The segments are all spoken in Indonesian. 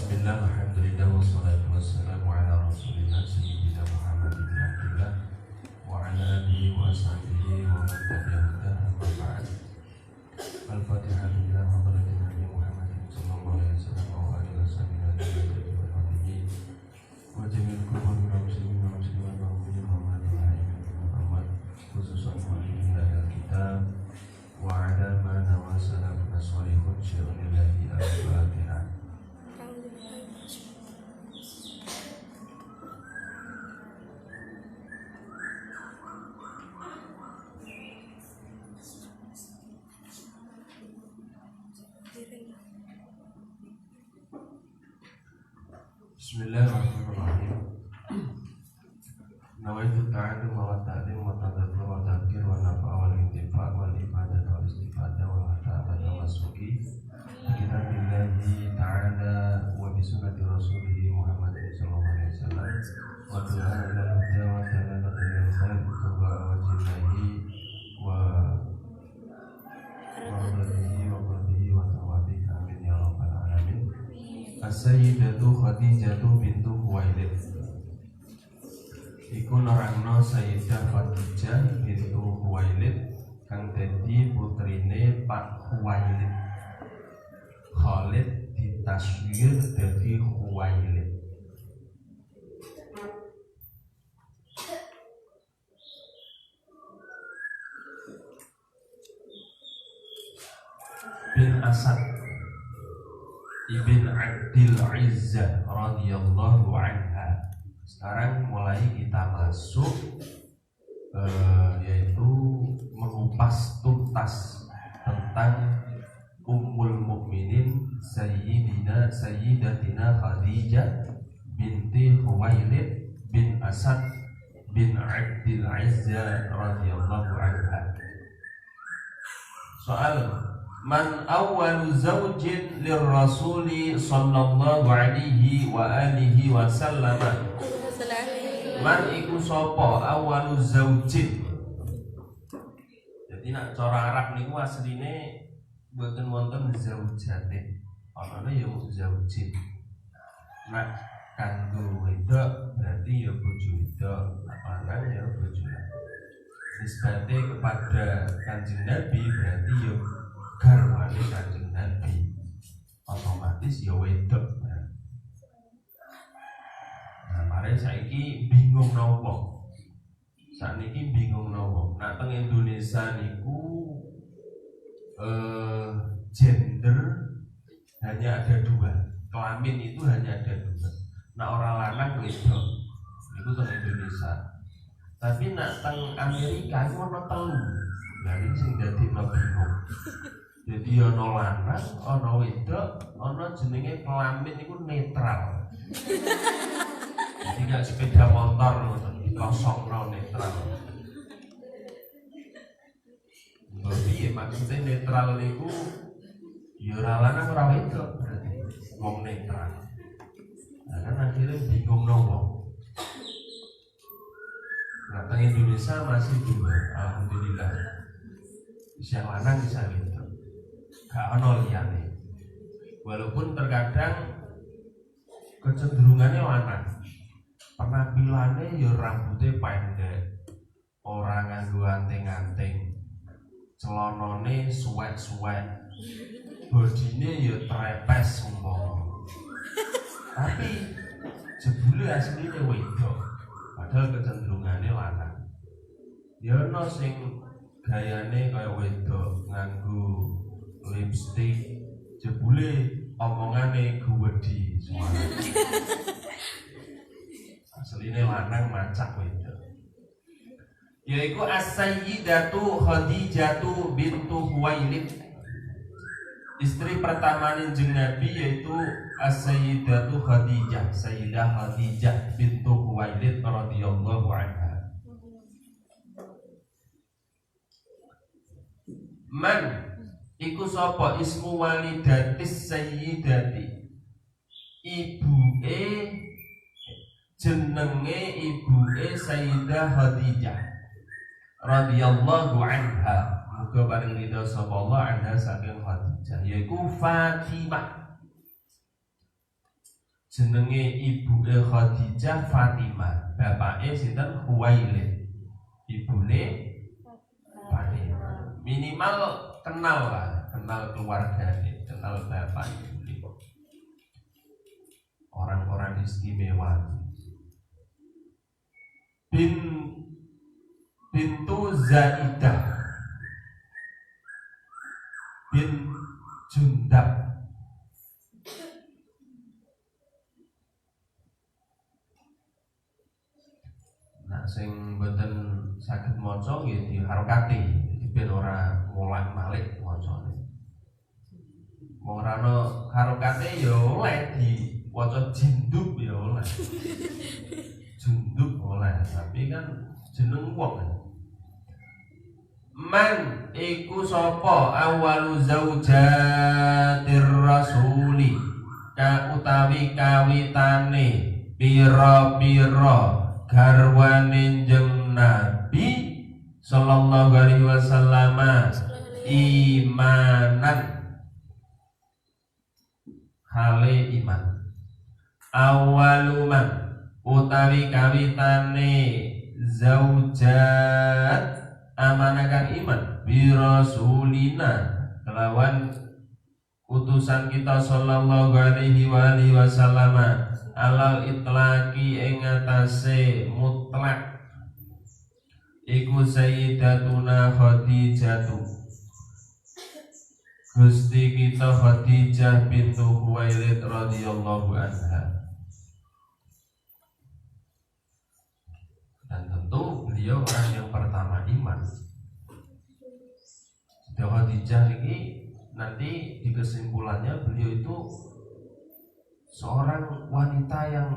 Bismillah, alhamdulillah, wassalatu wassalamu ala rasulillah Sayyidina Muhammad ibn Abdullah wa ala alihi wa sahbihi wa man tabi'ahudah amma ba'd. Al-Fatihah lillah hadratin Nabi Muhammadin sallallahu alaihi wasallam wa alihi wa sahbihi wa sahbihi wa jami'il kubur wa muslimin wa muslimat wa mu'minin Muhammad wa Muhammad khususan mu'minin dan kitab wa ala ma nawasala min as-salihun syai'unillahi al-Fatihah. Bismillahirrahmanirrahim. Nawaitu ta'allum wa ta'lim wa tadabur wa tadhkir wa nafa' wal intifa' wal ibadah wal istifadah wa ta'ala masuki kitabillahi ta'ala wa bi sunnati rasulih Muhammadin sallallahu alaihi wasallam wa du'a ila al-huda wa dalala ila al-khair wa wajillahi wa rahmatihi wa tawabih amin ya rabbal alamin. As-Sayyidatu Khadijatu bintu Khuwailid iku nerangno Sayyidah Khadijah bintu Khuwailid kang dadi putrine Pak Khuwailid. Khalid ditaswir dadi Khuwailid. Bin Asad Ibn Abdil Izzah radhiyallahu anha. Sekarang mulai kita masuk yaitu mengupas tuntas tentang Ummul Mukminin Sayyidatina Khadijah binti Khuwailid bin Asad bin Abdil Izzah radhiyallahu anha. Soal man awwalu zawjin lirrasuli sallallahu alaihi wa alihi wa sallam. Man iku sapa awwalu zawjin. Jadi nak cara Arab niku asline mboten wonten zaujatin. Ana ya zaujin. Nak kanggo wedok berarti ya bojo wedok, lanang ya bojo lanang. Nisbate kepada Kanjeng Nabi berarti ya garwane Kanjeng Nabi, otomatis ya wedok. Nah, mare saiki bingung nopo? Sakniki bingung nopo? Nah, teng Indonesia niku gender hanya ada dua, kelamin itu hanya ada dua. Nah, orang lanang wedok itu teng Indonesia. Tapi nak teng Amerika itu ana telu. Lah iki sing dadi bingung. Jadi ana lanang, ana wedok, ana jenenge kelamin iku netral. Jadi gak sepeda motor ngoten, dikosongno netral. Berarti maksudnya netral niku ya ora lanang ora wedok berarti wong netral. Nah, kan akhirnya bingung nopo. Nah, teng Indonesia masih dua, alhamdulillah. Bisa lanang bisa wedok. Gak ono liyane. Walaupun terkadang kecenderungannya lanang. Penampilannya ya rambutnya pendek, ora nganggo anting-anting, celanane suwek-suwek, bodine ya trepes umpama. Tapi jebule asline wedok, padahal kecenderungannya lanang. Ya ono sing gayane kaya wedok, nganggo lipstick, jebule omongane guwedi semua. Asline lanang macak wedok. Yaiku As-Sayyidatu Khadijatu bintu Khuwailid. Istri pertama Kanjeng Nabi yaitu As-Sayyidatu Khadijah, Sayyidah Khadijah bintu Khuwailid radhiyallahu anha. Man iku sapa ismu walidatis sayyidati. Ibuke jenenge ibuke Sayyidah Khadijah radhiyallahu anha. Muga paring ridho sapa Allah anha saking Khadijah yaiku Fatimah. jenenge ibuke Khadijah Fatimah, bapake sinten Khuwailid, ibune Fatimah. Minimal kenal lah, kenal keluarganya, kenal bapak ibune. Orang-orang istimewa. Bintu Zaidah bin Jundab. Nah, sing mboten saged maca nggih diharokati, ben ora ngulang malik macane. Wong ora ana harokate ya oleh diwaca jindub ya oleh. Jundub oleh, tapi kan jeneng wong. Man iku sapa awalu zaujatir rasuli, ka utawi kawitane pira-pira garwane jeng Nabi sallallahu alaihi wasallam imanan hale iman. Awaluman utawi kawitane zaujat amanakan iman bi rasulina kelawan utusan kita sallallahu alaihi wasallam alal itlaqi ing atase mutlak iku sayyidatuna Khadijah, Gusti kita Khadijah bintu Khuwailid radhiyallahu anha. Dan tentu beliau orang yang pertama iman. Khadijah ini nanti di kesimpulannya beliau itu seorang wanita yang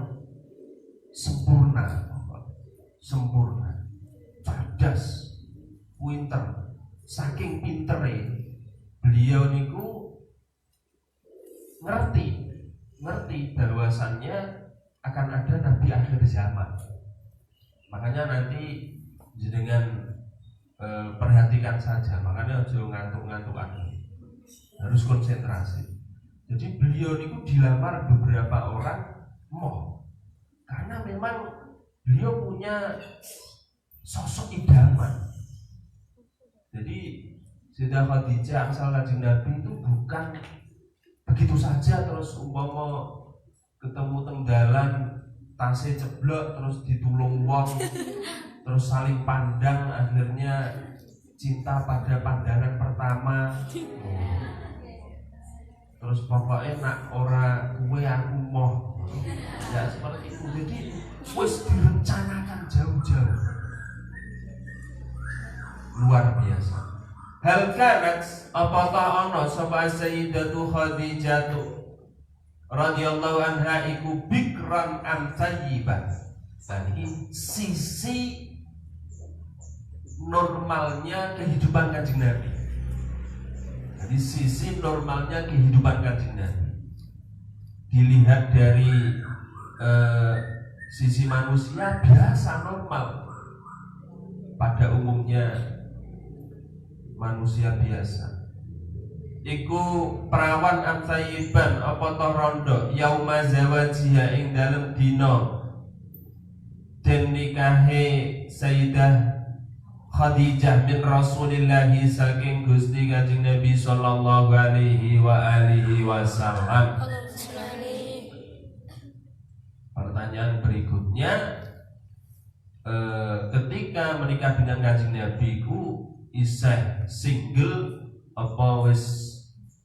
sempurna, cerdas, pinter. Saking pintere beliau niku ngerti bahwasannya akan ada nabi akhir zaman. Makanya nanti jenengan perhatikan saja, makanya jangan ngantuk-ngantuk harus konsentrasi. Jadi beliau niku dilamar beberapa orang karena memang beliau punya sosok idaman. Jadi Sayyidah Khadijah asal kanjeng Nabi itu bukan begitu saja terus umpama ketemu tenggalan tasnya ceblok terus ditulung wong terus saling pandang akhirnya cinta pada pandangan pertama. Terus pokoknya nak ora kue aku moh. Ya seperti itu. Jadi wis direncanakan jauh-jauh. Luar biasa. Hal kanat apakah ana sapa Sayyidatu Khadijah radhiyallahu anha iku bikran am thayyiban. Ini sisi normalnya kehidupan kanjeng Nabi. Jadi sisi normalnya kehidupan kanjeng Nabi dilihat dari sisi manusia biasa normal pada umumnya manusia biasa. Iku perawan am thayyiban apa to rondo yauma zawajiha ing dalem dina den nikahe Sayyidah Khadijah bin Rasulillah saking Gusti Kanjeng Nabi sallallahu alaihi wasallam. Pertanyaan berikutnya, ketika menikah dengan Kanjeng Nabi ku isih single apa wis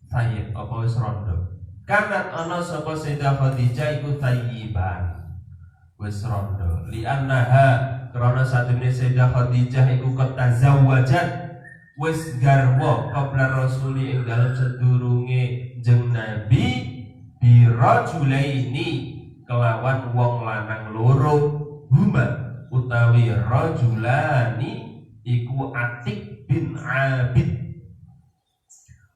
thayyib apa wis rondo? Kanat ana sapa Sayyidah Khadijah iku thayyiban wis rondo li annaha karena satune Sayyidah Khadijah iku ketazawwajat wis garwa qabla rasuli ing dalem sedurunge jeng Nabi bi rajulaini kelawan wong lanang loro huma utawi rajulani iku Atik bin Abid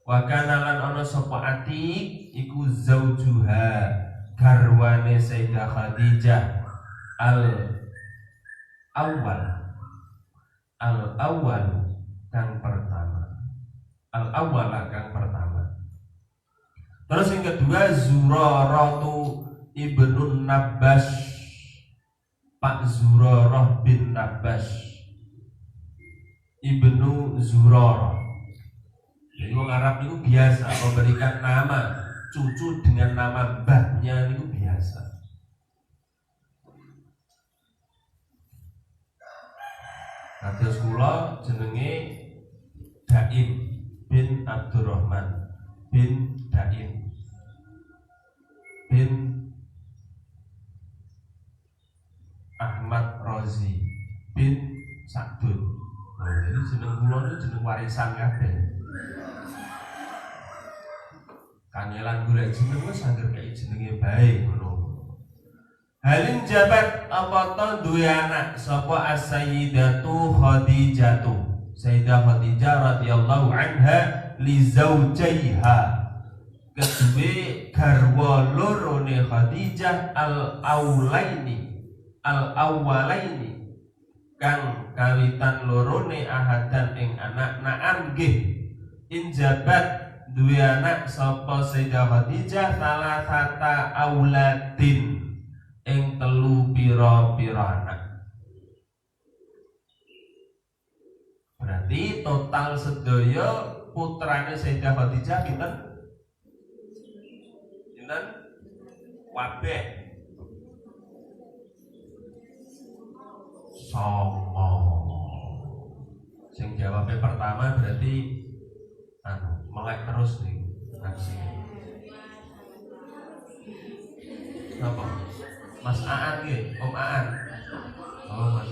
wa kana lan ana sapa Atik iku zaujuha garwane Sayyidah Khadijah al-awwal kang pertama. Al-awwal kang pertama. Terus yang kedua Zuraratu Ibnu Nabbas, Pak Zurarah bin Nabbas, Ibnu Zurarah. Jadi orang Arab itu biasa memberikan nama cucu dengan nama mbahnya itu biasa. Kados kula jenenge Daim bin Abdurrahman bin Daim bin Ahmad Rozi bin Sa'dun. Jadi jeneng kula itu jeneng warisan kabeh. Kangelan golek jeneng wis anggere kaya jenenge bae ngono. Halin jabat apa to duwe anak sapa as-sayyidatu Khadijatu. Sayyidah Khadijah radhiyallahu anha li zaujaiha. Kedue garwa lorone Khadijah al-awwalaini kang kawitan lorone ahadan ing anak na'am nggih injabat duwe anak sapa Sayyidah Khadijah salasata auladin ing telu pira-pira anak. Berarti total sedaya putrane Sayyidah Khadijah pinten? Pinten? Wabeh songo. Sing jawabnya pertama berarti melek terus nih nasi. Apa? Mas Aan nggih, Om Aan. Oh, Mas.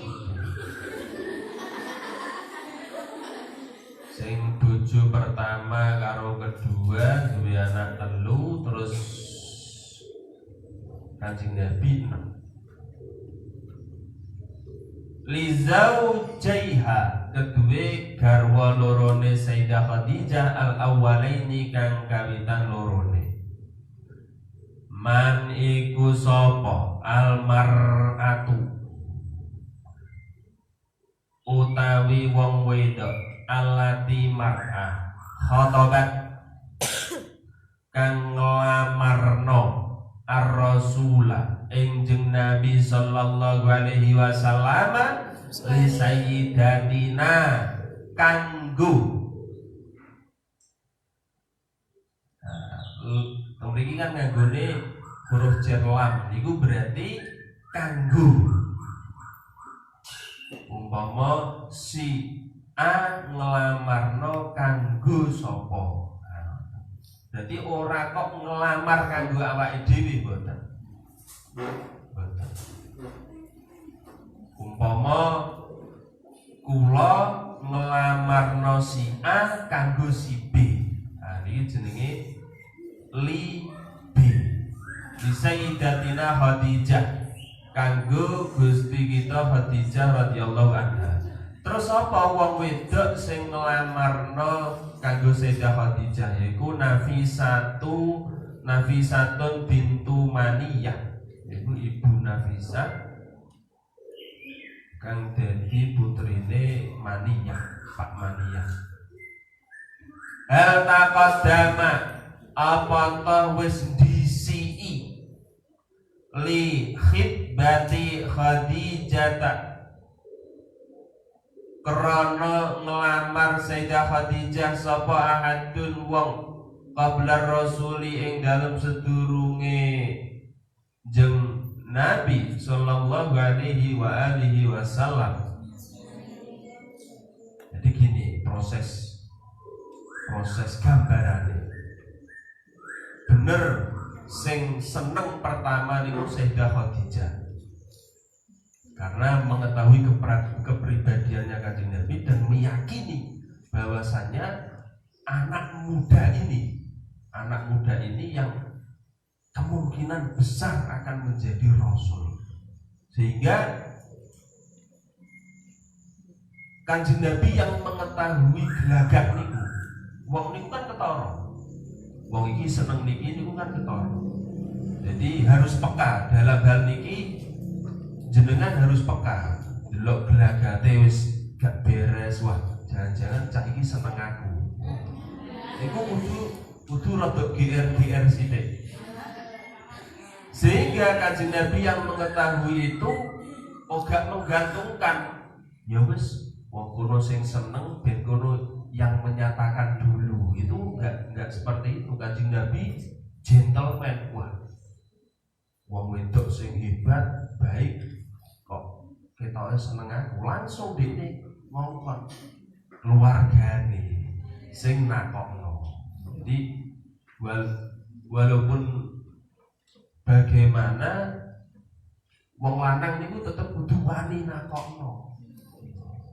Sing bojo pertama karo kedua duwe anak telu terus Kanjeng Nabi 6. Lizaujaiha kedue garwa lorone Sayyidah Khadijah al-awwalaini kang kawitan lorone. Man iku sapa almar'atu utawi wong wedok allati mar'ah khotobat kang nglamarno ar-rasula enjing Nabi sallallahu alaihi wasallam li sayyidatina kanggo. Mriki kan nganggone huruf jar lam niku berarti kanggo. Umpama si A nglamarno kanggo sapa. Jadi ora kok ngelamar kanggo awake dhewe mboten. Mboten. Umpama kula nglamarno si A kanggo si B. Nah iki jenenge li B. Li sayyidatina Khadijah kanggo Gusti kita Khadijah radhiyallahu anha. Terus apa wong wedok sing nglamarno kanggo Sayyidah Khadijah yaiku Nafisatun bintu Maniyah, yaiku ibu Nafisah kang dadi putrine Maniyah, Pak Maniyah. Hal taqaddama apa ta wis disii li khidbati Khadijah krana ngelamar Sayyidah Khadijah sapa ahadun wong qabla rasuli ing dalem sedurunge jeng Nabi sallallahu alaihi wa alihi wasallam. Jadi gini proses gambarane. Bener sing seneng pertama niku Sayyidah Khadijah. Karena mengetahui kepribadiannya Kanjeng Nabi dan meyakini bahwasanya anak muda ini yang kemungkinan besar akan menjadi rasul. Sehingga Kanjeng Nabi yang mengetahui gelagak niku. Wong niku kan ketara. Wong iki seneng niki niku kan ketara. Jadi harus peka dalam hal niki. Jenengan harus peka, delok gelagate wis gak beres, wah jangan-jangan cah iki seneng aku. Iku kudu rada GR sithik. Sehingga Kanjeng Nabi yang mengetahui itu gak menggantungkan. Ya wis, wong kono sing seneng ben kono yang menyatakan dulu. Itu enggak seperti itu. Kanjeng Nabi gentleman. Wah, wong wedok sing hebat, baik kok ketoke seneng aku, langsung dene ngomong keluargane sing nakokno. Jadi walaupun bagaimana wong lanang niku tetep kudu wani nakokno.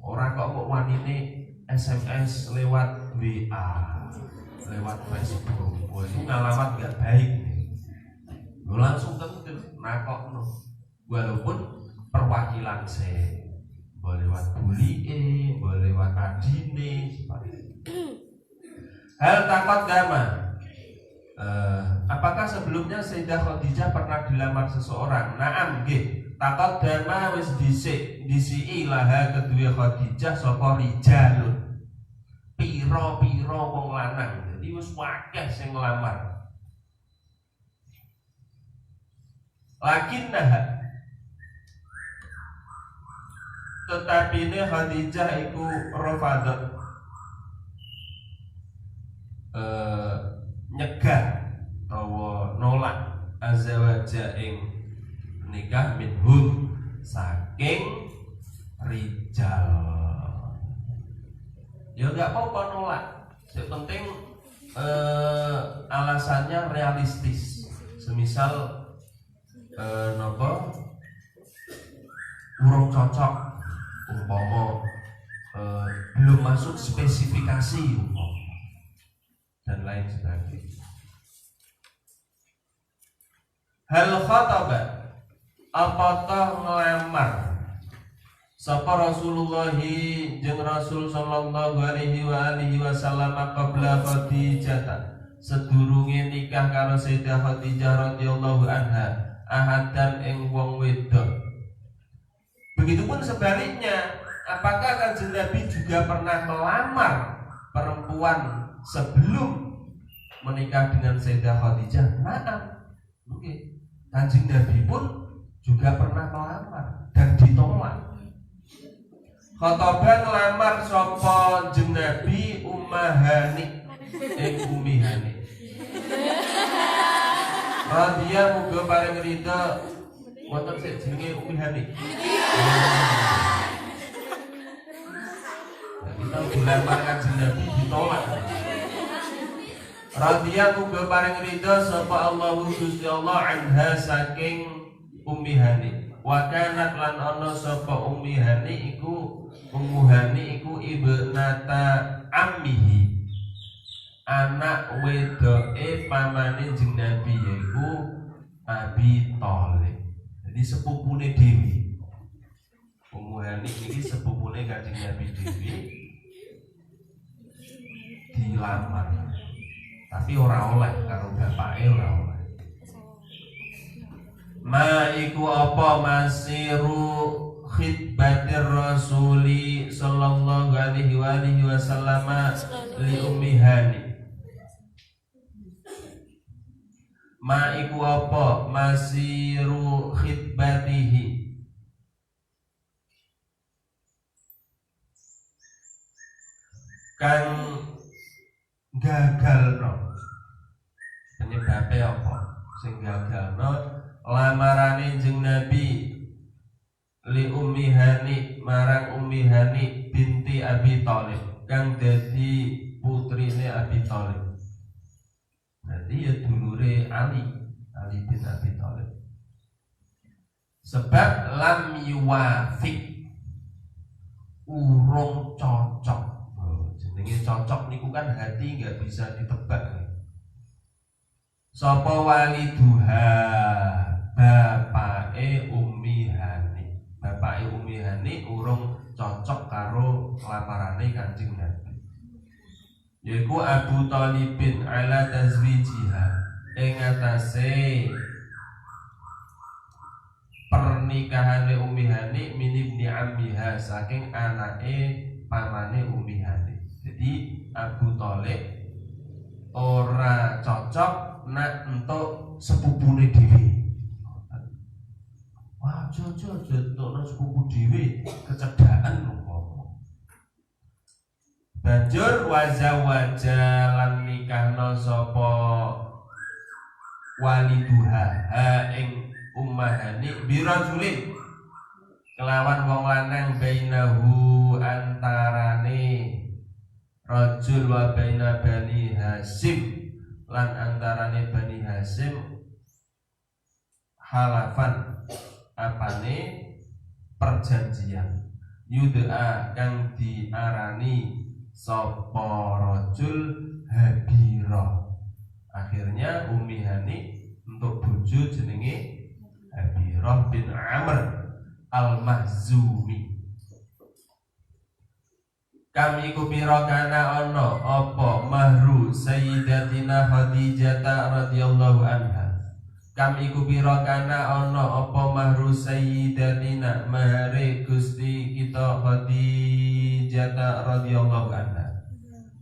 Ora kok wanine SMS lewat WA, lewat Facebook. Wah, itu ngalamat gak baik. Lu langsung tentu nakokno. Walaupun perwakilan saya boleh lewat bulie, boleh lewat adine, seperti itu. Hal takut gama. Apakah sebelumnya Sayyidah Khadijah pernah dilamar seseorang? Naam nggih. Takut dama wis disiki laha kedua Khadijah sapa rijalun. Piro-piro wong lanang. Jadi wis akeh sing nglamar. Lakinnah tetapi ini Khadijah iku rafadat nyegah atau nolak azwaja ing nikah minhum saking rijal. Ya enggak apa-apa nolak. Yang penting alasannya realistis. Semisal nopo urung cocok umpama belum masuk spesifikasi umpama dan lain sebagainya. Hal khataba apakah ngelamar sapa Rasulullah jeung Rasul sallallahu alaihi wa alihi wasallam qabla Khadijah sedurunge nikah karo Sayyidah Khadijah radhiyallahu anha ahadan ing wong wedok. Begitupun sebaliknya, apakah Kanjeng Nabi juga pernah melamar perempuan sebelum menikah dengan Sayyidah Khadijah? Nah, okay. Kanjeng Nabi pun juga pernah melamar dan ditolak. Khotoban ngelamar sapa jeneng Nabi Ummahani Ummi Hani. Radhiya muga paring ridho wonten sik jenenge Ummi Hani. Kita dilamar Kanjeng Nabi ditolak. Radhiya muga paring ridho sapa Allahu Gusti Allah anha saking Ummi Hani. Wa kanat lan ana sapa Ummi Hani iku Ummu Hani iku ibnata ammihi. Anak wedoke pamane jeneng Nabi yaiku Abi Thalib. Jadi sepupune Dewi. Ummu Hani iki sepupune Kanjeng Nabi Dewi dilamar. Tapi ora oleh karo bapake ora oleh. Ma iku apa masiru khidbatir rasuli sallallahu alaihi wa alihi wasallam li Ummi Hani. Ma iku apa masiru khidbatihi kang gagalno penyebabnya apa sing gagalno lamarane jeneng Nabi li Ummi Hani marang Ummi Hani binti Abi Thalib kang dadi putrine Abi Thalib. Berarti ya dulure Ali bin Abi Thalib. Sebab lam yuwafiq urung cocok. Jenenge cocok niku kan hati nggak bisa ditebak. Sapa waliduha bapake Ummi Hani. Bapake Ummi Hani urung cocok karo lamarane Kanjeng Nabi. Yaiku Abu Thalibin ala tazwijiha ing atase pernikahan Ummi Hani min ibni ammiha saking anake pamane Ummi Hani. Jadi Abu Thalib ora cocok nak entuk sepupune dhewe. aja nutupno sepupu dhewe kecedhakan umpama. Banjur wazawaja lan nikahna sapa waliduha ing ummahani birajulin kelawan wong lanang bainahu antarane rajul wa baina bani Hasim lan antarane bani Hasim halafan apane perjanjian yud'a kang diarani sapa rajul Habira. Akhirnya Ummi Hani untuk bojo jenenge Habirah bin Amr Al-Mahzumi. Kami kupira kana ono apa mahru Sayyidatina Khadijah radhiyallahu anha. Kami kupira kana ono apa mahru Sayyidatina mahare Gusti kita Khadijah radhiyallahu anha.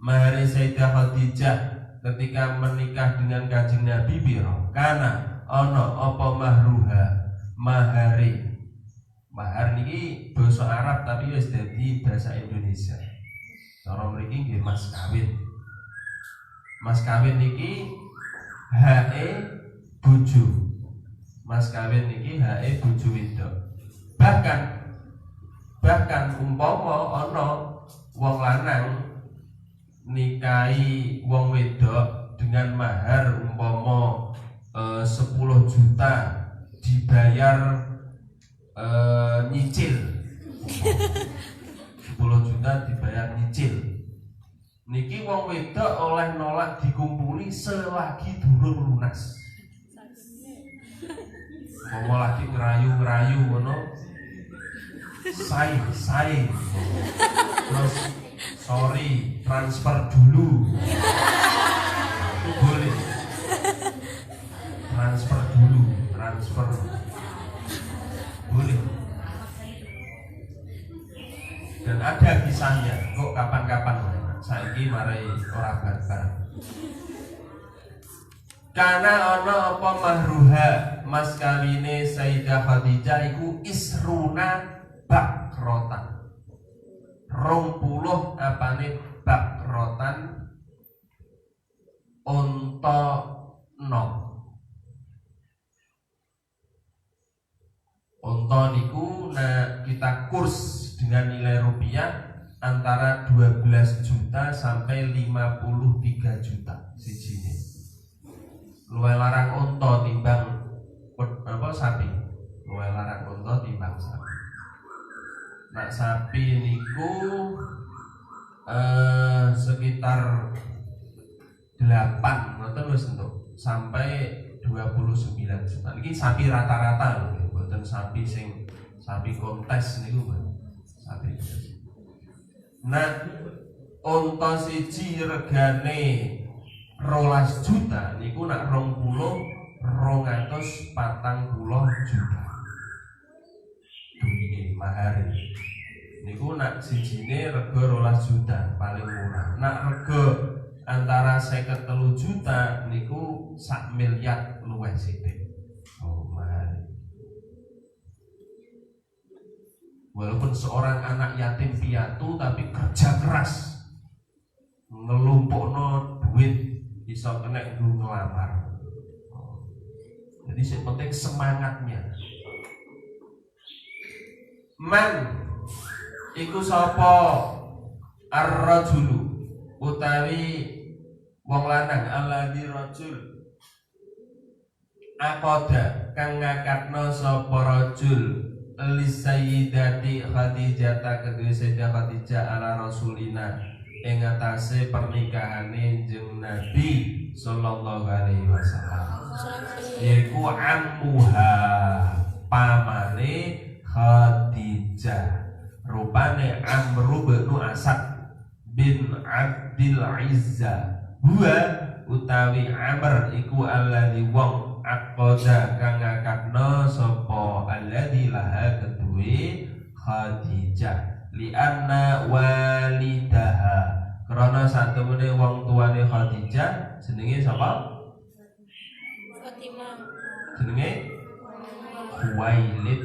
Mahare Sayyidah Khadijah ketika menikah dengan Kanjeng Nabi pira? Kana ono apa mahruha mahare. Mahar niki basa Arab tapi wis dadi bahasa Indonesia. Cara mriki nggih mas kawin. Mas kawin niki hae bojo. Mas kawin niki hae bojo wedok. Bahkan umpama ana wong lanang nikahi wong wedok dengan mahar umpama 10 juta dibayar nyicil 10 juta dibayar nyicil niki wong wedok oleh nolak dikumpuli selagi durung lunas. Mau lagi ngerayu ngono say terus sorry transfer dulu itu boleh transfer boleh. Dan ada kisahnya kok kapan-kapan saiki marai ora bareng. Karena ana apa mahruha mas kawine Sayyidah Khadijah iku isruna bakrotan 20 apane bakrotan unta nom. Unta niku kita kurs dengan nilai rupiah antara 12 juta sampai 53 juta sijine. Luwih larang unta timbang sapi. Luwih larang unta timbang sapi. Nah sapi niku sekitar 8 ngoten wis entuk sampai 29 juta. Niki sapi rata-rata lho, mboten sapi sing sapi kontes niku, sapi. Nah, unta siji regane 12 juta niku nak 240 juta. Duwike mahar. Niku nak sijine rega 12 juta paling murah. Nak rega antara 53 juta niku 1 miliar luwih sithik. Oh, mahal. Walaupun seorang anak yatim piatu tapi kerja keras ngelumpukno duit bisa kena ngelamar. Jadi yang penting semangatnya. Man iku sapa ar-rajulu utawi wong lanang alladzi rajul aqada kang ngakatno sapa rajul li sayyidati Khadijah kedue Sayyidah Khadijah ala rasulina ing atase pernikahane jeung Nabi sallallahu alaihi wasallam yaiku ammuha pamane Khadijah rupane Amru bin Asad bin Abdil Izza huwa utawi Amr iku alladzi wong aqada kang ngakatno sapa alladzi laha kedue Khadijah li anna walidaha krana satemene wong tuane Khadijah jenenge sapa? Fatimah. Jenenge Khuwailid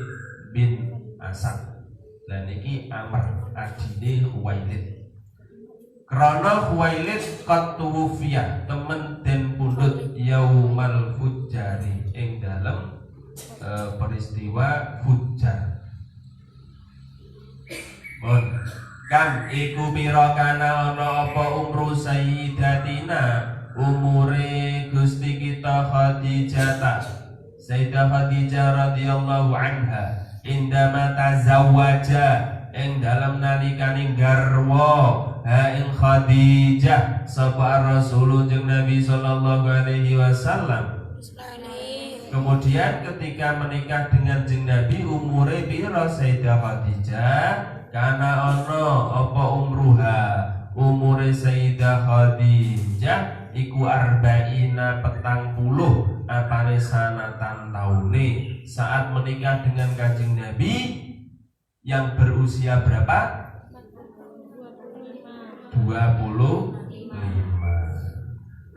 bin Asad. Dan iki Amr adine Khuwailid. Krana Khuwailid qad tuwfiya temen den pundhut yaumal fujjari ing dalem peristiwa Fujjar. Bon, kan iku pira kana ana apa umru sayyidatina umure Gusti kita Khadijah. Sayyidah Khadijah radhiyallahu anha indama tazawwaja ing dalam nalikane garwa ha ing Khadijah sapa Rasul jeung Nabi sallallahu alaihi wasallam. Kemudian ketika menikah dengan jeung Nabi umure pira Sayyidah Khadijah? Kana ana apa umruha? Umure Sayyidah Khadijah iku arba'ina 40 apane sanatan taune saat menikah dengan Kanjeng Nabi yang berusia berapa? 25.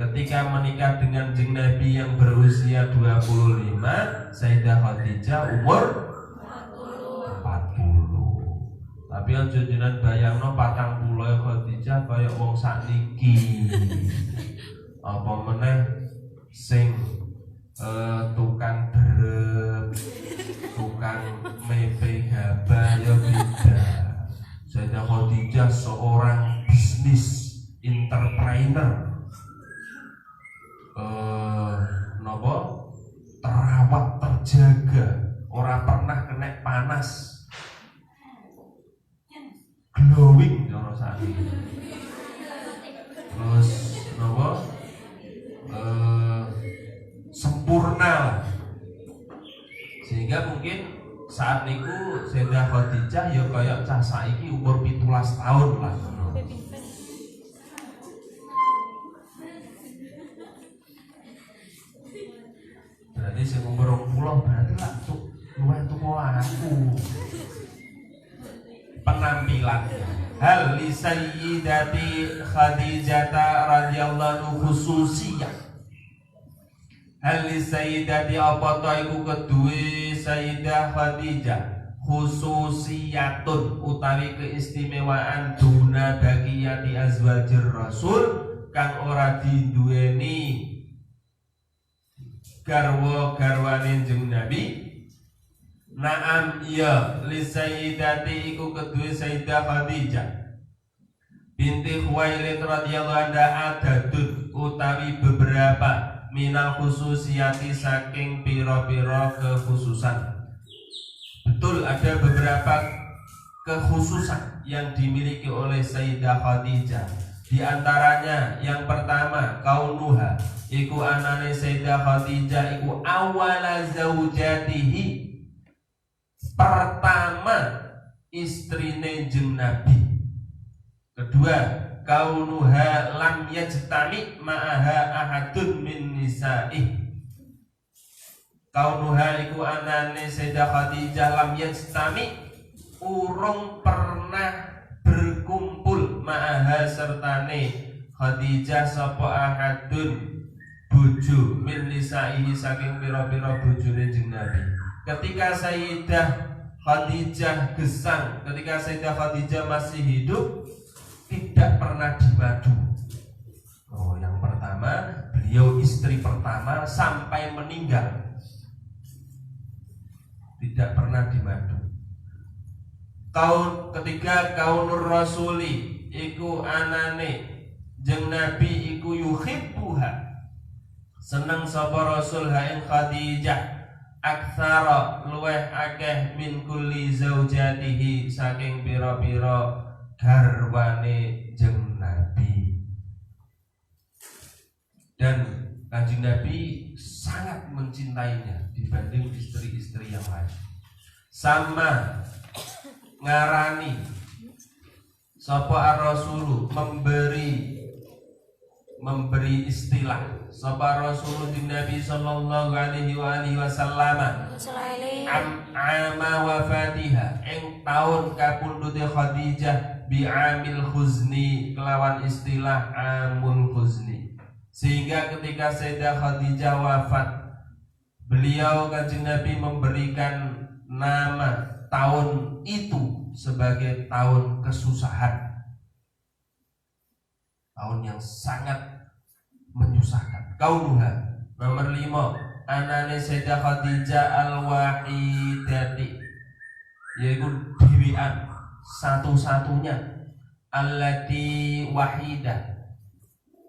Ketika menikah dengan Kanjeng Nabi yang berusia 25, Sayyidah Khadijah umur 40. Tapi aja jenengan bayangno 40 Khadijah kaya wong sakniki. Apa meneh sing tukang derep, tukang mepe gabah ya beda. Sayyidah Khadijah seorang bisnis entrepreneur. Terawat, terjaga, ora pernah kena panas, glowing cara sakniki. Terus sempurna lah. Sehingga mungkin saat niku Sayyidah Khadijah ya kaya cah saiki umur 17 tahun lah. Berarti sing umur 20 berarti lah luwih tuwa aku. Penampilan hal li sayyidati Khadijah radhiyallahu khususiyah. Hal li sayyidati apa ta iku keduwe Sayyidah Khadijah khususiyatun utawi keistimewaan duna baqiyati azwajir rasul kang ora diduweni garwa-garwane jeung Nabi. Naam iya li sayyidati iku kedue Sayyidah Khadijah binti Khuwailid radhiyallahu anha adadun utawi beberapa minal khususiyati saking pira-pira kekhususan. Betul ada beberapa kekhususan yang dimiliki oleh Sayyidah Khadijah. Di antaranya yang pertama kaunuha iku anane Sayyidah Khadijah iku awala zaujatihi pertama istrine jeung Nabi. Kedua kaunuha lam yajtami ma'aha ahadun min nisa'ih. Kaunuha iku anane Sayyidah Khadijah lam yajtami urung pernah berkumpul ma'aha sertane Khadijah sapa ahadun bojo min nisaihi saking pira-pira bojone jeung Nabi. Ketika Sayyidah Khadijah gesang, ketika Sayyidah Khadijah masih hidup tidak pernah dimadu. Yang pertama beliau istri pertama sampai meninggal tidak pernah dimadu. Ketiga kaunur rasuli iku anane jeung Nabi iku yuhibbuha seneng sapa Rasul ha ing Khadijah aktsara luweh akeh min kulli zaujatihi saking pira-pira garwane jeung Nabi. Dan Kanjeng Nabi sangat mencintainya dibanding istri-istri yang lain. Sama ngarani sapa ar-rasulu memberi istilah sapa Rasul di Nabi sallallahu alaihi wasallam ama wafatiha ing taun kapundhute Khadijah bi'amil khuzni kelawan istilah amul khuzni. Sehingga ketika Sayyidah Khadijah wafat beliau Kanjeng Nabi memberikan nama tahun itu sebagai tahun kesusahan, tahun yang sangat menyusahkan. Kaunuha nomor 5, anane Sayyidah Khadijah al-wahidati, yaitu dewian satu-satunya, allati wahidah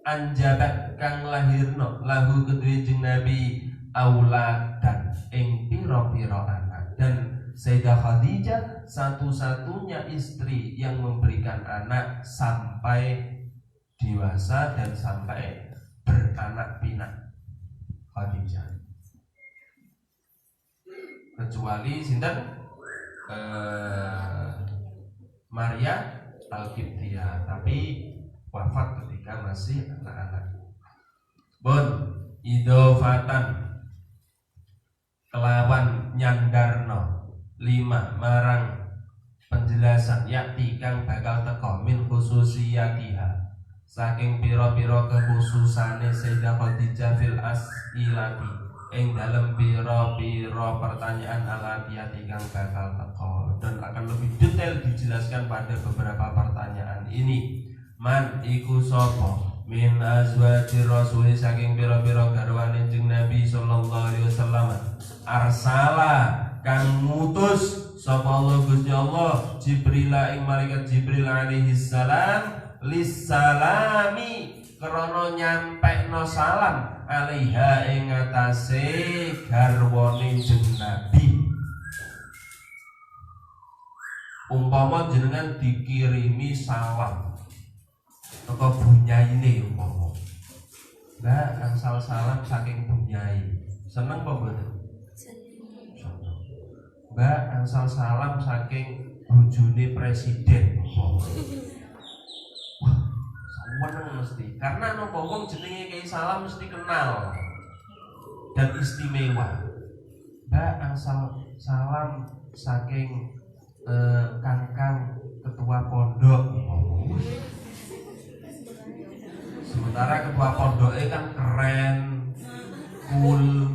anjabat kang lahirno lahu kedue jeung Nabi auladan ing pira-pira anak. Dan Sayyidah Khadijah satu-satunya istri yang memberikan anak sampai dewasa dan sampai beranak pinak. Khadijah kecuali sinten Maria Al-Qibtiyah, tapi wafat ketika masih anak-anak. Bon idofatan kelawan nyandarno 5 marang penjelasan yakti kang bakal teko min khususiyatiha saking pira-pira kekhususane Sayyidah Khadijah fil as'ilati ing dalem pira-pira pertanyaan alatiyati kang bakal teko, dan akan lebih detail dijelaskan pada beberapa pertanyaan ini. Man iku sapa min azwajir rasul saking pira-pira garwane jeung Nabi sallallahu alaihi wasallam arsala kang ngutus sapa Allah Gusti Allah Jibril ing malaikat Jibril alaihi salam lissalami krana nyampekno salam alaiha ing atase garwane jeung Nabi. Umpama jenengan dikirimi salam teko bunyaine umpama, Mbak angsal salam saking bunyai, seneng apa mboten? Seneng. Mbak angsal salam saking bojone presiden umpama. Wah, seneng mesti. Karena napa wong jenenge Kiai Salam mesti kenal dan istimewa. Mbak angsal salam saking kangkang ketua pondok umpama. Sementara ketua pondoknya kan keren, cool,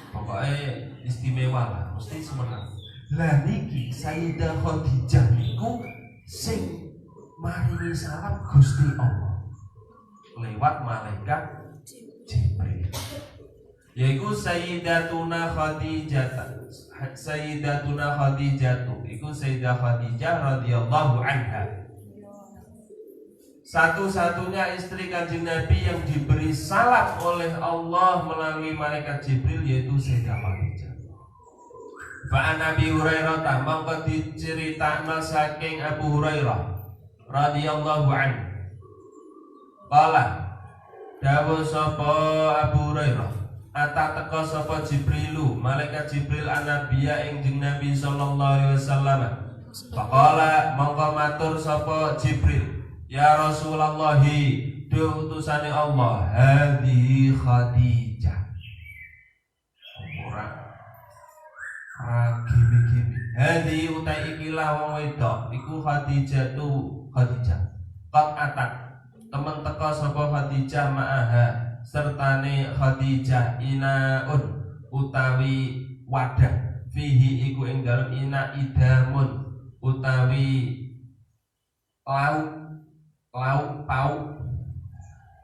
pokoknya istimewa lah, mesti semenang. Lah niki Sayyidah Khadijah niku sing maringi salam Gusti Allah lewat malaikat Jibril. Yaiku Sayyidatuna Khadijah, iku Sayyidah Khadijah radhiyallahu anha, satu-satunya istri Kanjeng Nabi yang diberi salam oleh Allah melalui malaikat Jibril, yaitu Sayyidah Khadijah. Fa'an Abi Hurairah mongko diceritakna saking Abu Hurairah radhiyallahu anhu. Qala dawuh sapa Abu Hurairah, ata teka sapa Jibrilu malaikat Jibril an-nabiyya ing jeung Nabi sallallahu alaihi wasallam. Faqala mongko matur sapa Jibril, ya Rasulullah, do utusane Allah, hadhi Khadijah. Ora gimi-gimi. Hadhi utai ikilah wong wedok iku Khadijah tu Khadijah. Qad atat temen teka sapa Khadijah ma'aha sertane Khadijah inaun utawi wadah fihi iku ing dalem ina idamun utawi lauk pauk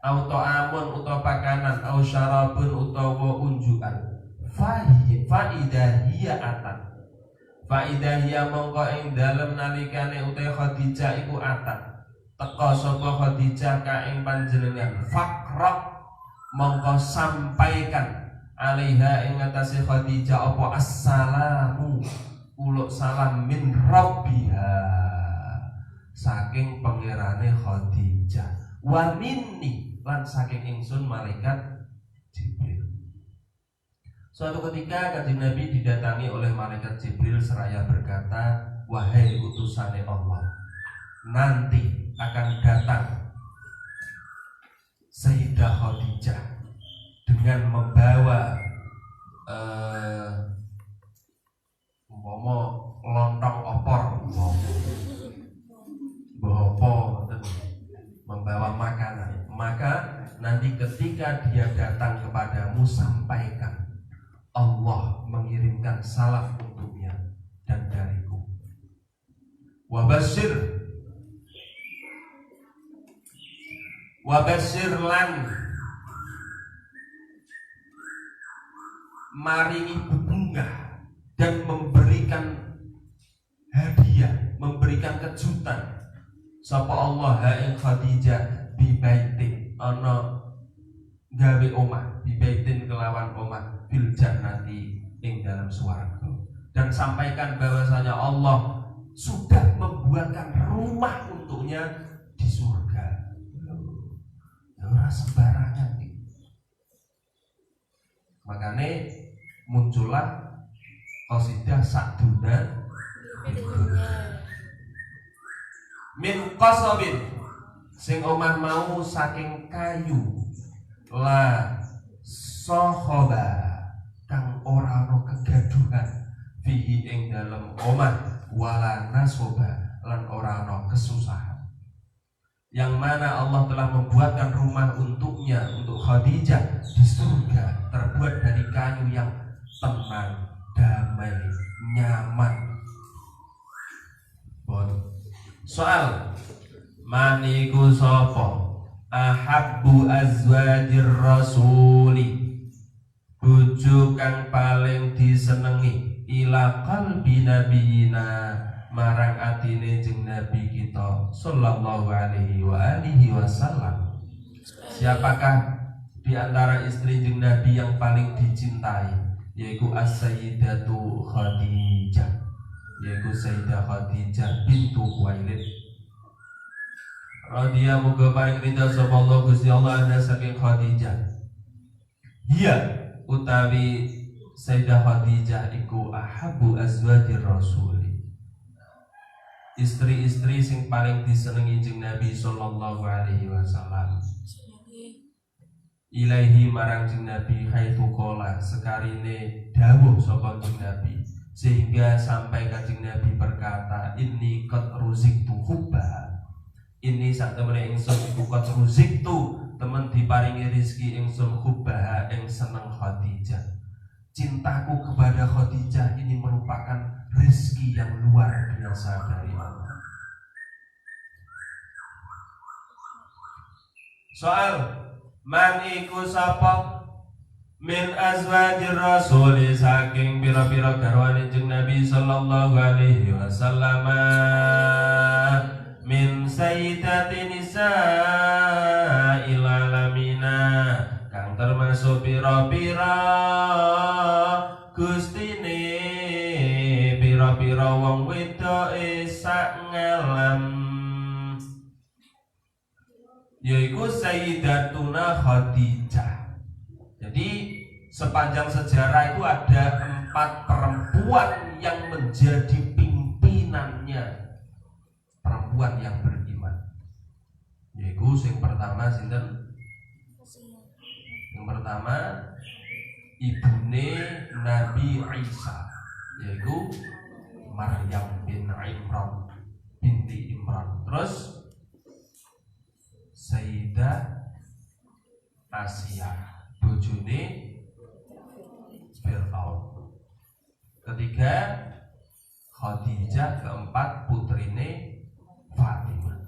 auto amun utawa pakanan au syarabun utawa unjukan faidahiyya atat faidahiyya mongko ing dalem nalikane utawa Khadijah iku atat teka sapa Khadijah ka ing panjenengan fakrok mongko sampaikan alaiha ing atase Khadijah apa assalamu uluk salam min rabbiha saking pangerane Khadijah wa minni lan saking ingsun malaikat Jibril. Suatu ketika Kanjeng Nabi didatangi oleh malaikat Jibril seraya berkata, wahai utusane Allah, nanti akan datang Sayyidah Khadijah dengan membawa lontong opor membawa makanan. Maka nanti ketika dia datang kepadamu, sampaikan Allah mengirimkan salaf untuknya dan dariku. Wabashir lan maringi bebungah dan memberikan hadiah, memberikan kejutan sapa Allah ha ing Khadijah bibaitin ana gawe omah, bibaitin kelawan omah bil jannati ing dalam swarga. Dan sampaikan bahwasanya Allah sudah membuatkan rumah untuknya di surga. Ora sembarangan iki. Makanya muncullah qasidah Sa'duna min qasabin sing omah mau saking kayu la sohoba kang ora ana kegaduhan fihi ing dalem omah wala nasoba lan ora ana kesusahan. Yang mana Allah telah membuatkan rumah untuknya, untuk Khadijah di surga, terbuat dari kayu yang tenang, damai, nyaman. Soal maniku sopo ahabbu azwajir rasuli, bojo kang paling disenengi ila qalbi nabiyina marang atine jeng Nabi kita sallallahu alaihi wa alihi wasallam. Siapakah di antara istri jeng Nabi yang paling dicintai? Yaitu as-sayyidatu Khadijah, yaitu Sayyidah Khadijah bintu Khuwailid radhiyallahu muga paring ridha sapa Allah Gusti Allah ana saking Khadijah. Iya utawi Sayyidah Khadijah iku ahabbu azwajir rasuli, istri-istri sing paling disenengi jeng Nabi sallallahu alaihi wasallam. Ilaihi marang jeng Nabi haitsu qala sekarine dawuh sapa jeng Nabi, sehingga sampai kanjeng Nabi berkata inni qad ruziktu hubba, ini sak temene ingsun iku qad ruziktu temen diparingi rezeki ingsun hubba ing seneng Khadijah. Cintaku kepada Khadijah ini merupakan rezeki yang luar biasa dari Allah. Soal man iku sapa min azwajir rasul saking pira-pira garwane jeng Nabi sallallahu alaihi wasallam min sayyidati nisa'il alamina kang termasuk pira-pira gustine pira-pira wong wedoke sak ngalam, yaiku Sayyidatuna Khadijah. Jadi sepanjang sejarah itu ada 4 perempuan yang menjadi pimpinannya, perempuan yang beriman. Yaitu yang pertama sinten? Yang pertama ibune Nabi Isa, yaitu Maryam bin Imran binti Imran. Terus Sayyidah Asia bojone Fir'aun. Ketiga Khadijah, keempat putrine Fatimah.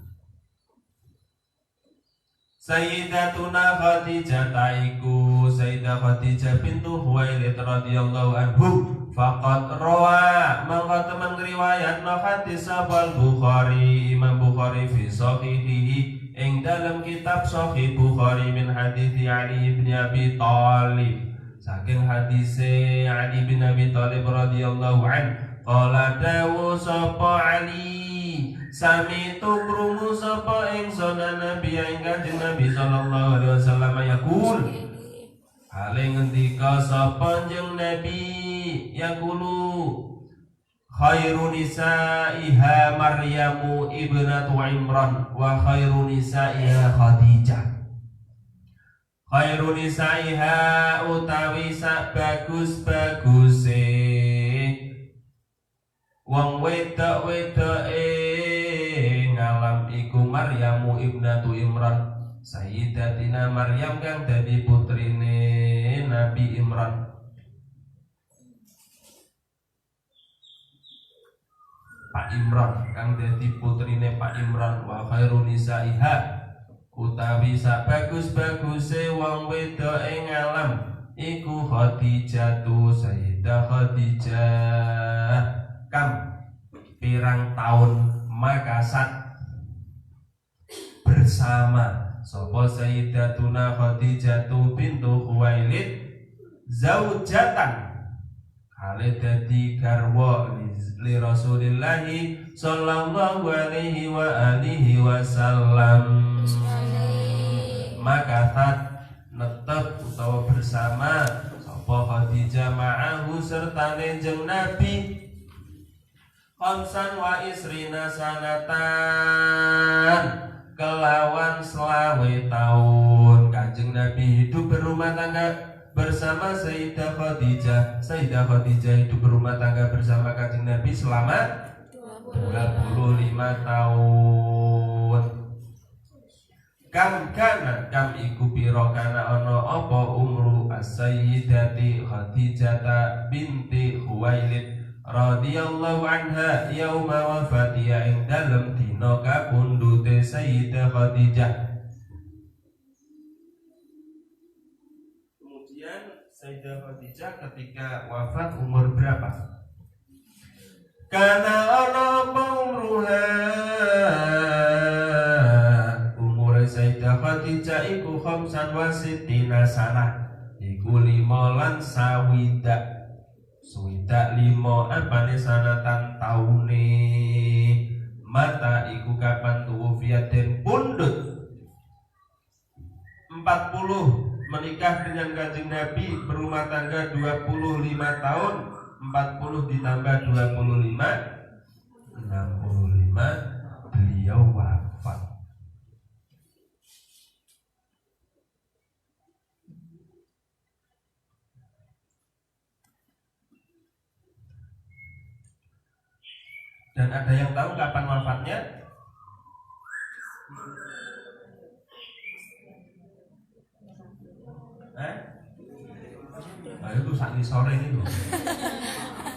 Sayyidatuna Khadijah taiku Sayyidah Khadijah bintu Khuwailid radhiyallahu anhu faqad rawa mangka temen riwayat no hadis Al Bukhari, Imam Bukhari fi sahihihi ing dalam kitab Sahih Bukhari min hadis Ali bin Abi Thalib, saking hadise Ali bin Abi Thalib radhiyallahu anhu qala dawu sapa Ali sami tu krungu sapa ingsun Nabi ing Kanjeng Nabi sallallahu alaihi wasallam yaqul hale ngendika sapa jeneng Nabi yaqulu khairu nisaiha Maryamu ibnatu Imran wa khairu nisaiha Khadijah. Khairu nisaiha utawi sak bagus-baguse wong wedok-wedoke ngalam iku Maryamu ibnatu Imran, Sayyidatina Maryam kang dadi putrine Nabi Imran. Imran kang dadi putrine Pak Imran wa khairun nisaiha utawi sabagus-baguse wong wedok ing alam iku Khadijah tu Sayyidah Khadijah kam pirang tahun makasat bersama sapa Sayyidatuna Khadijah bintu Khuwailid zaujatan kale dadi garwa li Rasulillah sallallahu alaihi wa alihi wasallam makasat netep utawa bersama sapa Khadijah ma'ahu sertane jeung Nabi khamsan wa isrina sanatan kelawan selawe tahun Kanjeng Nabi hidup berumah tangga bersama Sayyidah Khadijah. Sayyidah Khadijah hidup berumah tangga bersama Kanjeng Nabi selama 25 tahun. Kam iku pira kana ana apa umru as-sayyidati Khadijah binti Khuwailid radhiyallahu anha yauma wafatiha ing dalem dina kapundhute Sayyidah Khadijah. Kemudian Sayyidah Khadijah ketika wafat umur berapa? Kana ana apa umruha? Umur Sayyidah Khadijah iku khamsan wa sittina sanah. Iku 5 lan swidak. Swidak 5 apane sanatan taune. Mata iku kapan tuwufiat den pundhut 40 menikah dengan Kanjeng Nabi berumah tangga 25 tahun 40 ditambah 25 65 beliau wafat. Dan ada yang tahu kapan wafatnya? Itu saat sore ini loh.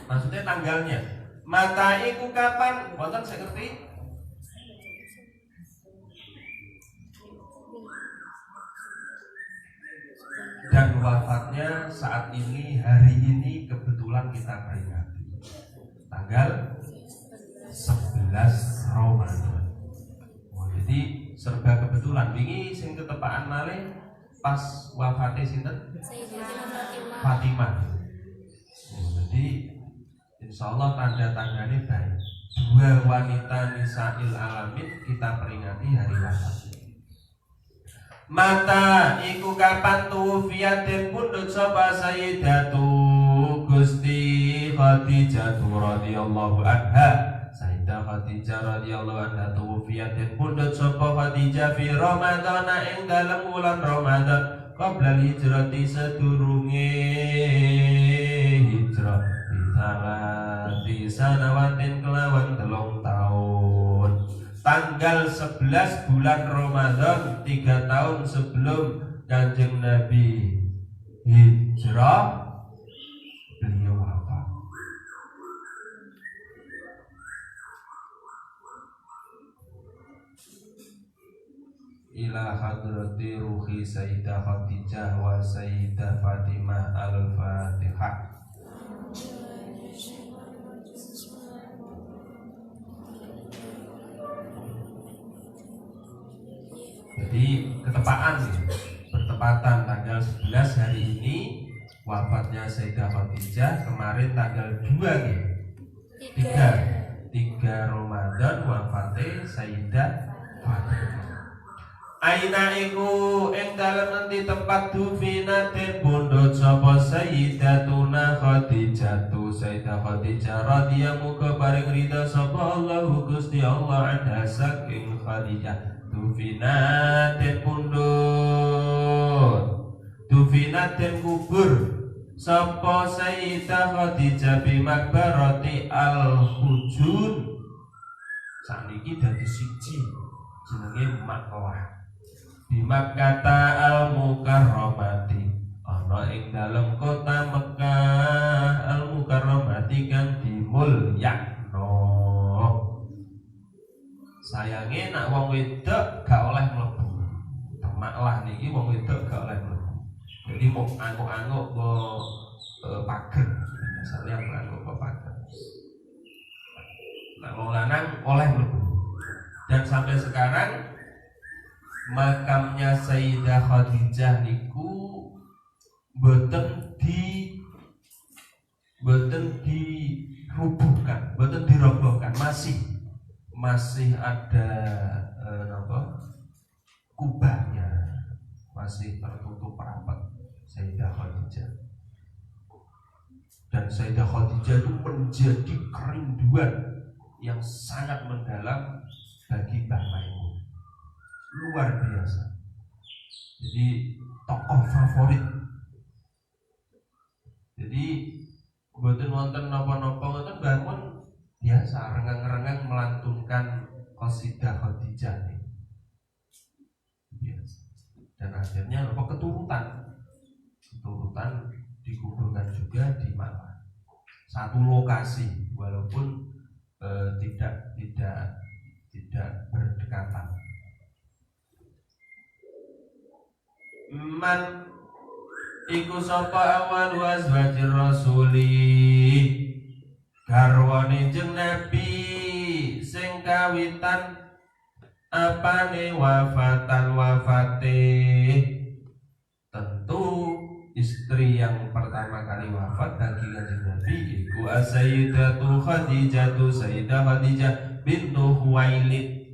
Maksudnya tanggalnya. Mata iku kapan? Wonten saya ngerti. Dan wafatnya saat ini, hari ini kebetulan kita peringati tanggal 11 Ramadan. Jadi serba kebetulan. Wingi sing ketepaan malih pas wafatnya sinten? Fatimah. Jadi insyaallah tanda-tandanya baik. 2 wanita nisail alamin kita peringati hari wafat. Mata iku kapan tuwfiat den pundhut sapa Sayyidatu Gusti Khadijah radhiyallahu anha. Sayyidah Khadijah radhiyallahu anha tuwfiat den pundhut sapa Khadijah fi Ramadan ing dalem wulan Ramadan qabla hijrati sedurunge hijrah di sanawatin kelawan 3 tahun. Tanggal 11 bulan Ramadan 3 tahun sebelum Kanjeng Nabi hijrah beliau wafat. Ila hadrati ruhi Sayyidah Khadijah wa Sayyidah Fatimah al-Fatihah. Jadi ketepaan nih, bertepatan tanggal 11 hari ini wafatnya Sayyidah Khadijah, kemarin tanggal 2 nih. 3 Ramadan wafatnya Sayyidah Fatimah. Aina iku ing dalem nanti tempat dufina den pundhut sapa Sayyidatuna Khadijah tu Sayyidah Khadijah radhiyallahu paring ridha sapa Allahu Gusti Allah anha saking Khadijah. Dufina den pundhut, dufina den kubur sapa Sayyidah Khadijah bi makbarati al-Hujun. Saniki dadi siji jenenge Makkah. Di Makkah al-Mukarramati ana ing dalem kota Mekah al-Mukarramati kang dimulyakno. maklah niki wong wedok gak oleh mlebu. Jadi mau anguk-anguk ke pager, misalnya anguk ke pager. Nah, wong lanang oleh mlebu. Dan sampai sekarang makamnya Sayyidah Khadijah niku boten dirubuhkan, boten dirobohkan, masih ada kubahnya, masih tertutup rapat Sayyidah Khadijah. Dan Sayyidah Khadijah itu menjadi kerinduan yang sangat mendalam bagi Mbah Maimun, luar biasa. Jadi tokoh favorit. Jadi mboten wonten napa-napa ngoten Mbah Mun biasa rengang-rengang melantunkan qasidah Khadijah nih. Biasa. Dan akhirnya keturutan dikuburkan juga di Malang. Satu lokasi walaupun tidak berdekatan. Man iku sapa awal azwajir rasuli garwane jeung Nabi sing kawitan apane wafate. Tentu istri yang pertama kali wafat bagi kanjeng Nabi iku Sayyidatu Sayyidah Khadijah bintu Khuwailid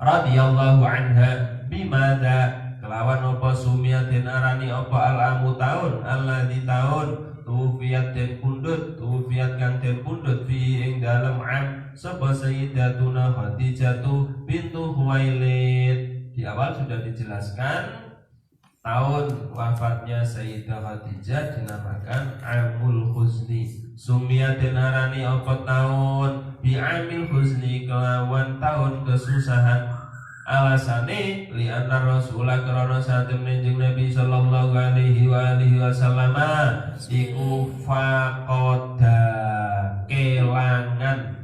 radhiyallahu anha bimada kelawan apa sumiyatin arani apa al-amu taun alladzi taun tufiat kang den pundhut fi ing dalem am sapa Sayyidatuna Khadijah bintu Khuwailid. Di awal sudah dijelaskan tahun wafatnya Sayyidah Khadijah dinamakan Amul Huzni. Sumiyatin arani apa tahun bi amil huzni kelawan tahun kesusahan. Alasane li anna Rasulullah karena saat menjeng Nabi sallallahu alaihi wasallam iku faqada kehilangan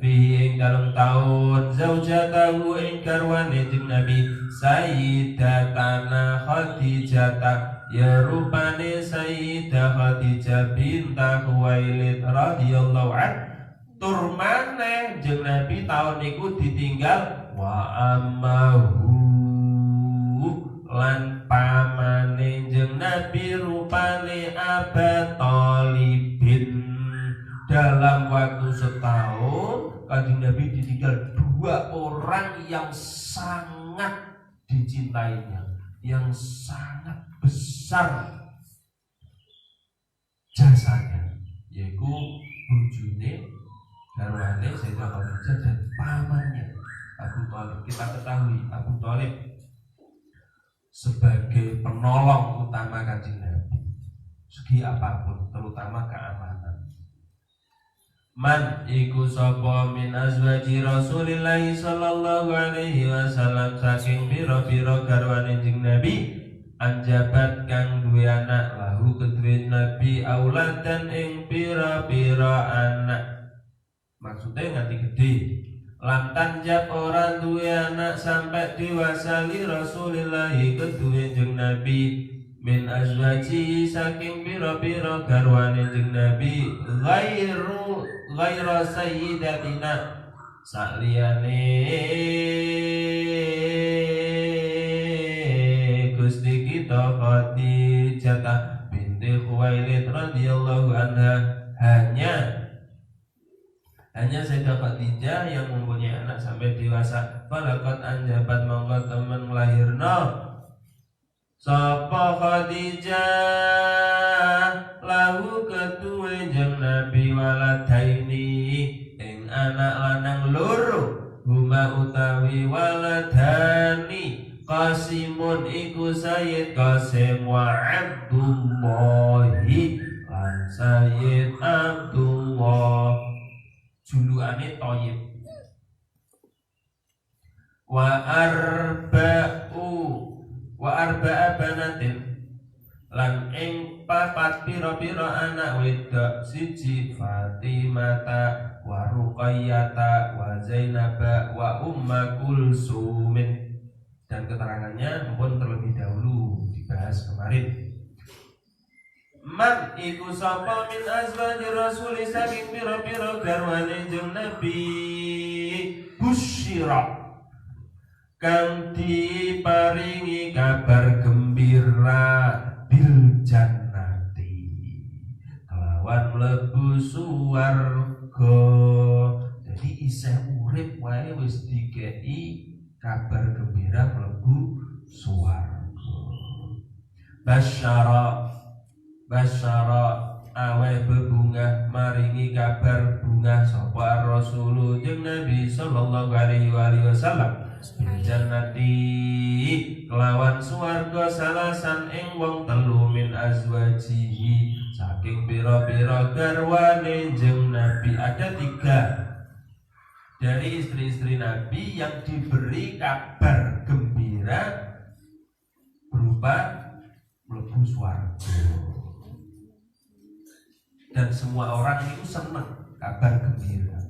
fihi ing dalam tahun zaujatahu ing garwane jeung Nabi Sayyidatana Khadijah ya rupane Sayyidah Khadijah binta Khuwailid radhiyallahu anha. Tur maneh jeung Nabi tahun niku ditinggal wa ammahu lan pamane jeung Nabi rupane Aba Thalibin. Dalam waktu setahun kanjeng Nabi ditinggal dua orang yang sangat dicintainya, yang sangat besar jasanya, yaitu bojone garwane Sayyidah Khadijah dan pamannya Abu Thalib. Kita ketahui Abu Thalib sebagai penolong utama kanjeng Nabi segi apapun, terutama keamanan. Man iku sapa min azwaji Rasulillah sallallahu alaihi wasallam saking pira-pira garwane jeung Nabi anjabat kang duwe anak lahu kedue Nabi auladan ing pira-pira anak. Maksudnya nganti gede. Lam tanjab orang duwe anak sampai dewasa li Rasulillah kedue jeung Nabi min azwaji saking pira-pira garwane jeung Nabi ghairu sayyidatina saliyane Gusti kita Khadijah binti Khuwailid radhiyallahu anha. Hanya Sayyidah Khadijah yang mempunyai anak sampai dewasa. Falaqad anjabat mongko temen nglahirna sapa Khadijah lahu kedue jeung Nabi waladaini ing anak lanang loro huma utawi waladani Qasimun iku Sayyid Qasim wa Abdullahi lan Sayyid Abdullah juluane Thayyib wa arba'a banatin lan ing papat pira-pira anak wedok siji Fatimata wa Ruqayyata wa Zainaba wa Umma Kulsumin. Dan keterangannya pun terlebih dahulu dibahas kemarin. Man iku sapa min azwaji rasul saking pira-pira garwane jeung Nabi busyira kang diparingi kabar gembira bil jannati kelawan mlebu swarga. Jadi isih urip wae wis dikei kabar gembira mlebu swarga. Basyara awe bebungah maringi kabar bungah sapa Rasul jeung Nabi sallallahu alaihi wasallam bil jannati kelawan swarga salasan ing wong telu min azwajihi saking pira-pira garwane jeung Nabi. Ada 3 dari istri-istri Nabi yang diberi kabar gembira berupa mlebu swarga. Dan semua orang itu senang kabar gembira.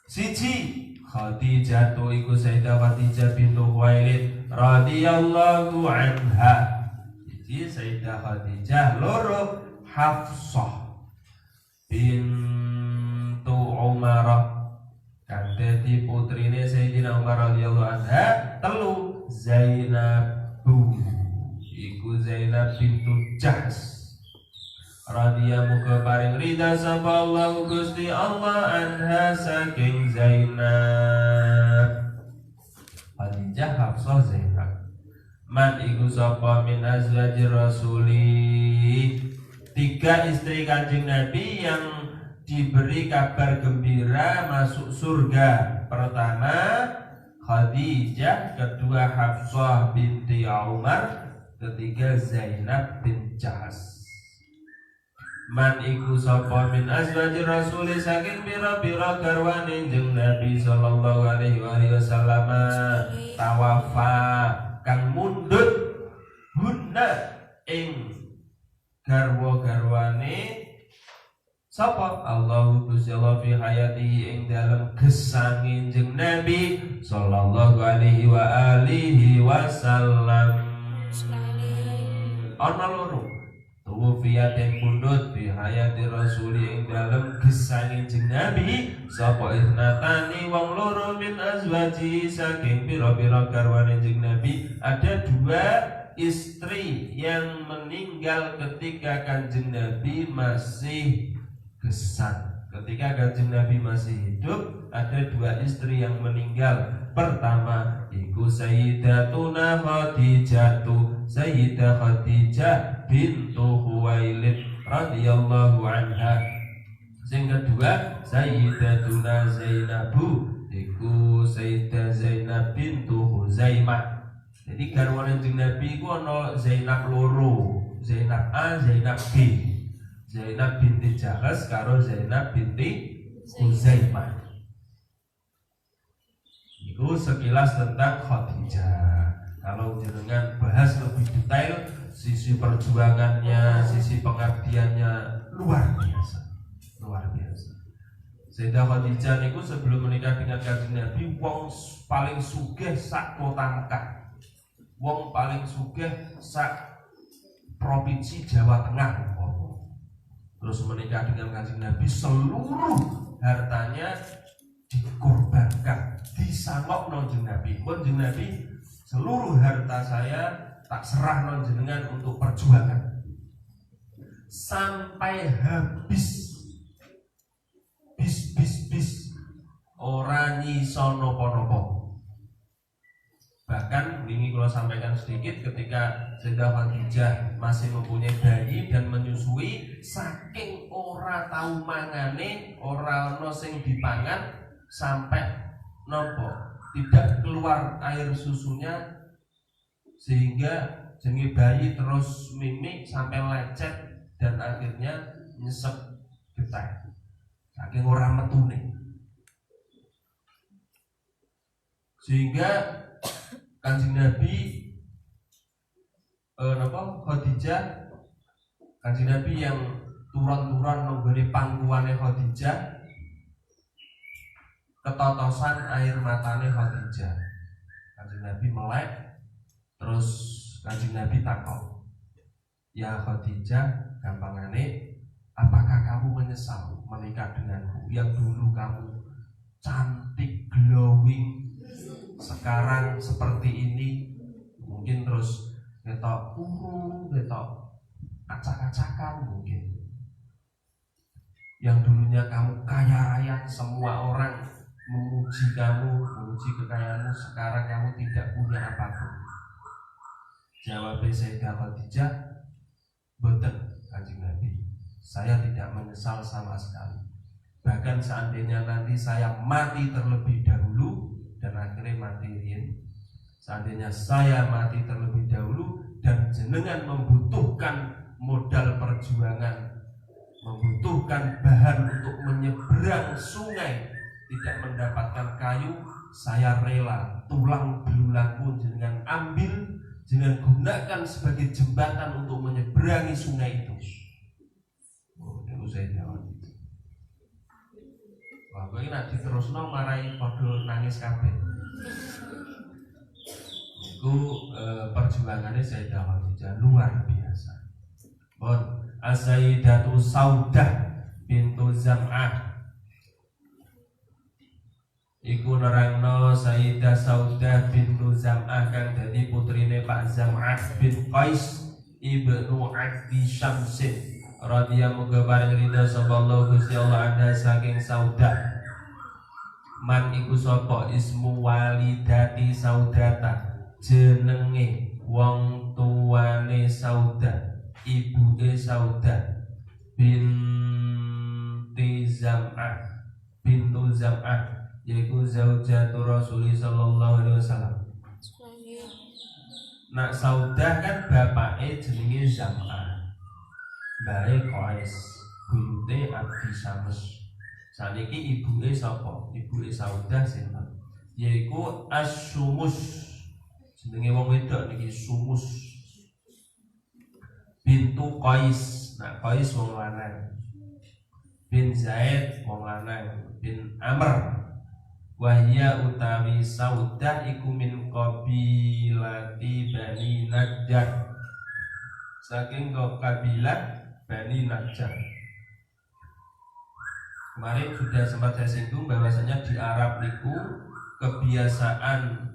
Siji Khadijah tu iku Sayyidah Khadijah bintu Khuwailid radhiyallahu anha. Siji Sayyidah Khadijah, loro Hafsah bintu Umar kang dadi putrine Sayyidina Umar radhiyallahu anha. Telu Zainab iku Zainab bintu Jahsh radhiya muga paring ridha sapa Allah Gusti Allah anha saking Zainab. Khadijah, Hafsah, Zainab. Man iku sapa min azwajir rasuli 3 istri Kanjeng Nabi yang diberi kabar gembira masuk surga. Pertama Khadijah, kedua Hafsah binti Umar, ketiga Zainab bin Jahsh. Man iku sapa min azwajir rasul saking pira-pira garwane jeung Nabi sallallahu alaihi wasallam tawafa kang mundhut hunna ing garwa-garwane sapa Allahu Gusti Allah fi hayatihi ing dalem gesangin jeung Nabi sallallahu alaihi wa alihi wasallam. Ana loro tuwafiyat yang pundut fi hayati Rasul ing dalem gesangin jeung Nabi sapa itnatani wong loro min azwaji saking pira-pira garwane jeung Nabi. Ada 2 istri yang meninggal ketika Kanjeng Nabi masih gesang. Ketika Kanjeng Nabi masih hidup, ada 2 istri yang meninggal. Pertama iku Sayyidatuna Khadijah, Sayyidah Khadijah bintu Khuwailid radhiyallahu anha. Sing kedua Sayyidatuna Zainabu, iku Sayyidah Zainab bintu Huzaimah. Jadi garwane Kanjeng Nabi iku ana Zainab loro, Zainab A, Zainab B. Zainab binti Jahsh karo Zainab binti Huzaimah. Itu sekilas tentang Khadijah. Kalau jenengan bahas lebih detail, sisi perjuangannya, sisi pengabdiannya luar biasa, luar biasa. Sayyidah Khadijah niku sebelum menikah dengan Kanjeng Nabi, wong paling sugih sak kota Mekah, wong paling sugih sak provinsi Jawa Tengah. Terus menikah dengan Kanjeng Nabi, seluruh hartanya dikorbankan, disangok non Nabi. Pun Nabi, seluruh harta saya tak serah non jenengan untuk perjuangan sampai habis. Bis ora nyiso nopo-nopo. Bahkan ini kalau sampaikan sedikit, ketika Sayyidah Khadijah masih mempunyai bayi dan menyusui, saking ora tahu mangane, ora ono sing dipangan sampai nopo tidak keluar air susunya, sehingga jenenge bayi terus mimik sampai lecet dan akhirnya nyesek getah saking ora metune. Sehingga Kanjeng Nabi Khadijah Kanjeng Nabi yang turun-turun nenggone pangkuane Khadijah, ketotosan air matane Khadijah. Kanjeng Nabi melek, terus Kanjeng Nabi takok, "Ya Khadijah, gampangane, apakah kamu menyesal menikah denganku yang dulu kamu cantik, glowing, sekarang seperti ini?" Mungkin terus ketok ketok acak-acakan mungkin. Yang dulunya kamu kaya raya, semua orang memuji kamu, memuji kekayaanmu, sekarang kamu tidak punya apapun. Jawab Sayyidah Khadijah, "Boten Kanjeng Nabi, saya tidak menyesal sama sekali. Bahkan seandainya nanti saya mati terlebih dahulu," dan akhirnya mati riyen, "seandainya saya mati terlebih dahulu dan jenengan membutuhkan modal perjuangan, membutuhkan bahan untuk menyeberang sungai, tidak mendapatkan kayu, saya rela tulang belulangku jenengan ambil, jenengan gunakan sebagai jembatan untuk menyeberangi sungai itu." Oh, itu saya jawab. Wah, gue ini diterusno marai podo nangis kabeh. Itu perjuangannya Sayyidah Khadijah luar biasa. Bon, As-Sayyidatu Saudah bintu Zam'ah iku nerangno Sayyidah Saudah bintu Zam'ah kang dadi putrine Pak Zam'ah bin Qais ibnu Abdi Syamsin radhiyallahu muga paring ridha sallallahu Gusti Allah ada saking Saudah. Man iku sapa ismu walidati Saudata, jenenge wong tuane Saudah, ibuke Saudah binti Zam'ah bintu Zam'ah, yaitu zaujatu Rasulullah sallallahu alaihi wasallam. Nak Saudah kan bapake jenenge Zam'ah, mbake Qais, buyute Abdi Syams. Saniki ibuke sapa? Ibuke Saudah sinten? Yaiku As-Sumus. Jenenge wong wedok niki Sumus bintu Qais. Nah, Qais wong lanang, bin Zaid wong lanang, bin Amr. Wahya utawi Saudah iku min qabilati Bani Najjar, saking kabilah Bani Najjar. Kemarin sudah sempat saya singgung bahwasanya di Arab niku kebiasaan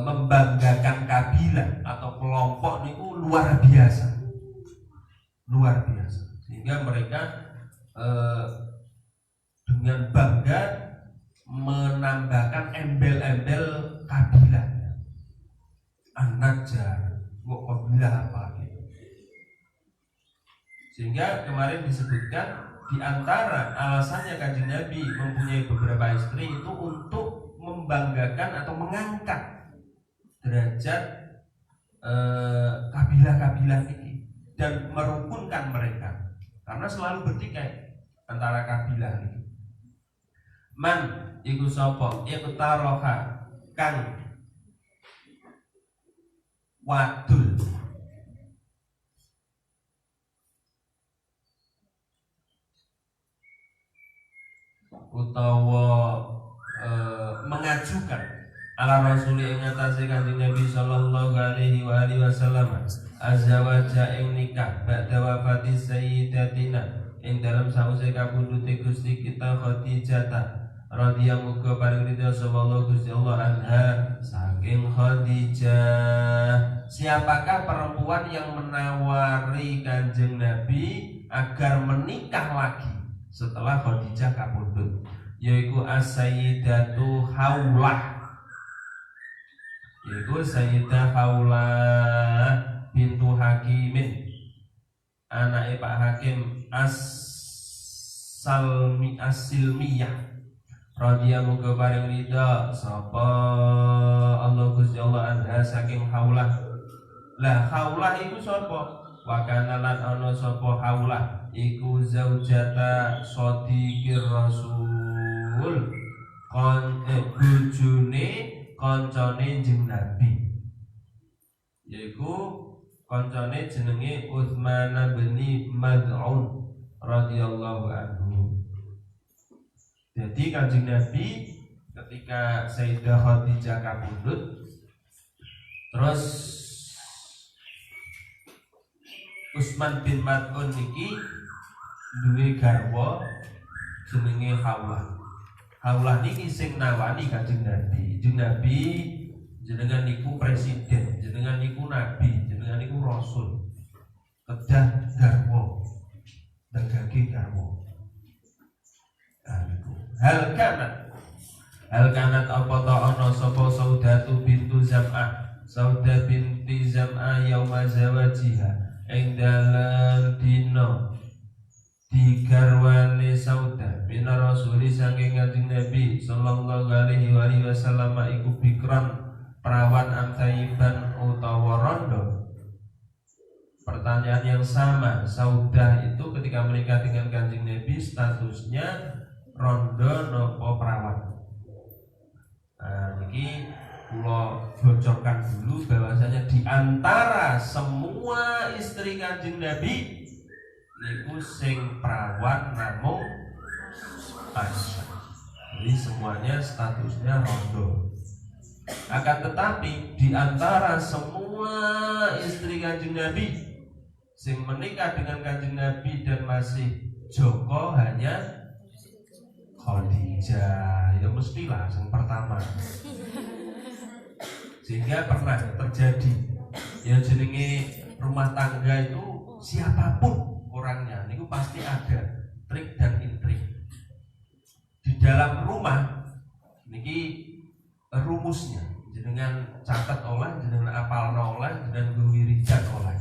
membanggakan kabilah atau kelompok niku luar biasa, sehingga mereka dengan bangga menambahkan embel-embel kabilahnya. An-Najjar, kok kabilah apa gitu. Sehingga kemarin disebutkan di antara alasannya Kanjeng Nabi mempunyai beberapa istri itu untuk membanggakan atau mengangkat derajat kabilah-kabilah ini dan merukunkan mereka, karena selalu bertikai antara kabilah ini. Man iku sapa iku taroha kang wadul utawa mengajukan ala Rasulullah ing atase Kanjeng Nabi sallallahu alaihi wasallam azwaja ing nikah ba'da wafati sayyidatina ing dalam sause kapundhute Gusti kita Khadijah radhiyallahu muga paring ridha sallallahu Gusti Allah anha saking Khadijah. Siapakah perempuan yang menawari Kanjeng Nabi agar menikah lagi setelah Khadijah kapundhut? Yaiku As-Sayyidatu Haulah, yaitu Sayyidah Haulah bintu Hakimin, anake Pak Hakim As-Silmiyah radhiyallahu muga paring ridha sapa Allah Gusti Allah anha saking Haulah. Lah Haulah iku sapa? Wa kana lan ana sapa Haulah iku zaujata Shadiqir Rasul, bojone kancane Jeng Nabi, yaiku Koncone jenenge Utsman bin Mad'un radhiyallahu anhu. Jadi Kanjeng Nabi ketika Sayyidah Khadijah kapundhut, terus Utsman bin Mad'un niki duwe garwa jenenge Hawlah. Hawlah niki sing nawani Kanjeng Nabi. Kanjeng Nabi jenengan niku presiden, jenengan niku nabi, jenengan niku rasul. Kedah garwa, dagage garwa. Hal kanat apa ta ana sapa Saudatu bintu Zam'ah, Sauda binti Zam'ah yauma zawajiha ing dalem dina digarwane Sauda minar rasuli saking Kanjeng Nabi sallallahu alaihi wasallam iku bikran perawan amtaiban utawa rondo. Pertanyaan yang sama, Saudah itu ketika menikah dengan Kanjeng Nabi statusnya rondo nopo perawan. Nah, ini kula bocorkan dulu bahwasanya di antara semua istri Kanjeng Nabi niku sing perawan namung Aisyah. Jadi semuanya statusnya rondo. Akan tetapi di antara semua istri Kanjeng Nabi sing menikah dengan Kanjeng Nabi dan masih joko hanya Khadijah. Ya mestilah yang pertama. Sehingga pernah terjadi ya jenenge rumah tangga itu siapapun orangnya niku pasti ada trik dan intrik. Di dalam rumah niki rumusnya jenengan catat oleh, jenengan apalno oleh, jenengan wiridan oleh.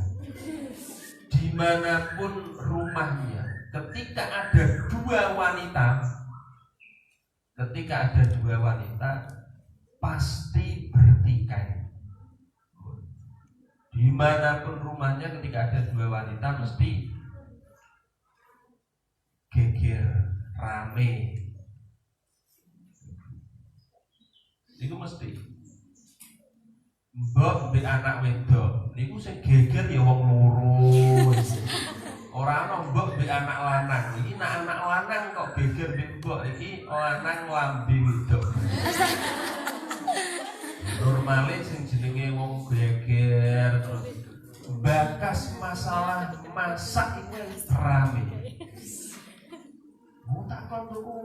Dimanapun rumahnya, ketika ada dua wanita pasti bertikai. Dimanapun rumahnya ketika ada dua wanita mesti geger, rame. Niku mesti mbok mbek anak wedok niku sing geger ya wong loro. Ora ana mbok mbek anak lanang. Iki nek anak lanang kok geger mbek mbok iki lanang lambe wedok. Normale sing jenenge wong geger terus bakas masalah masak iku rame. Mau tak kon tuku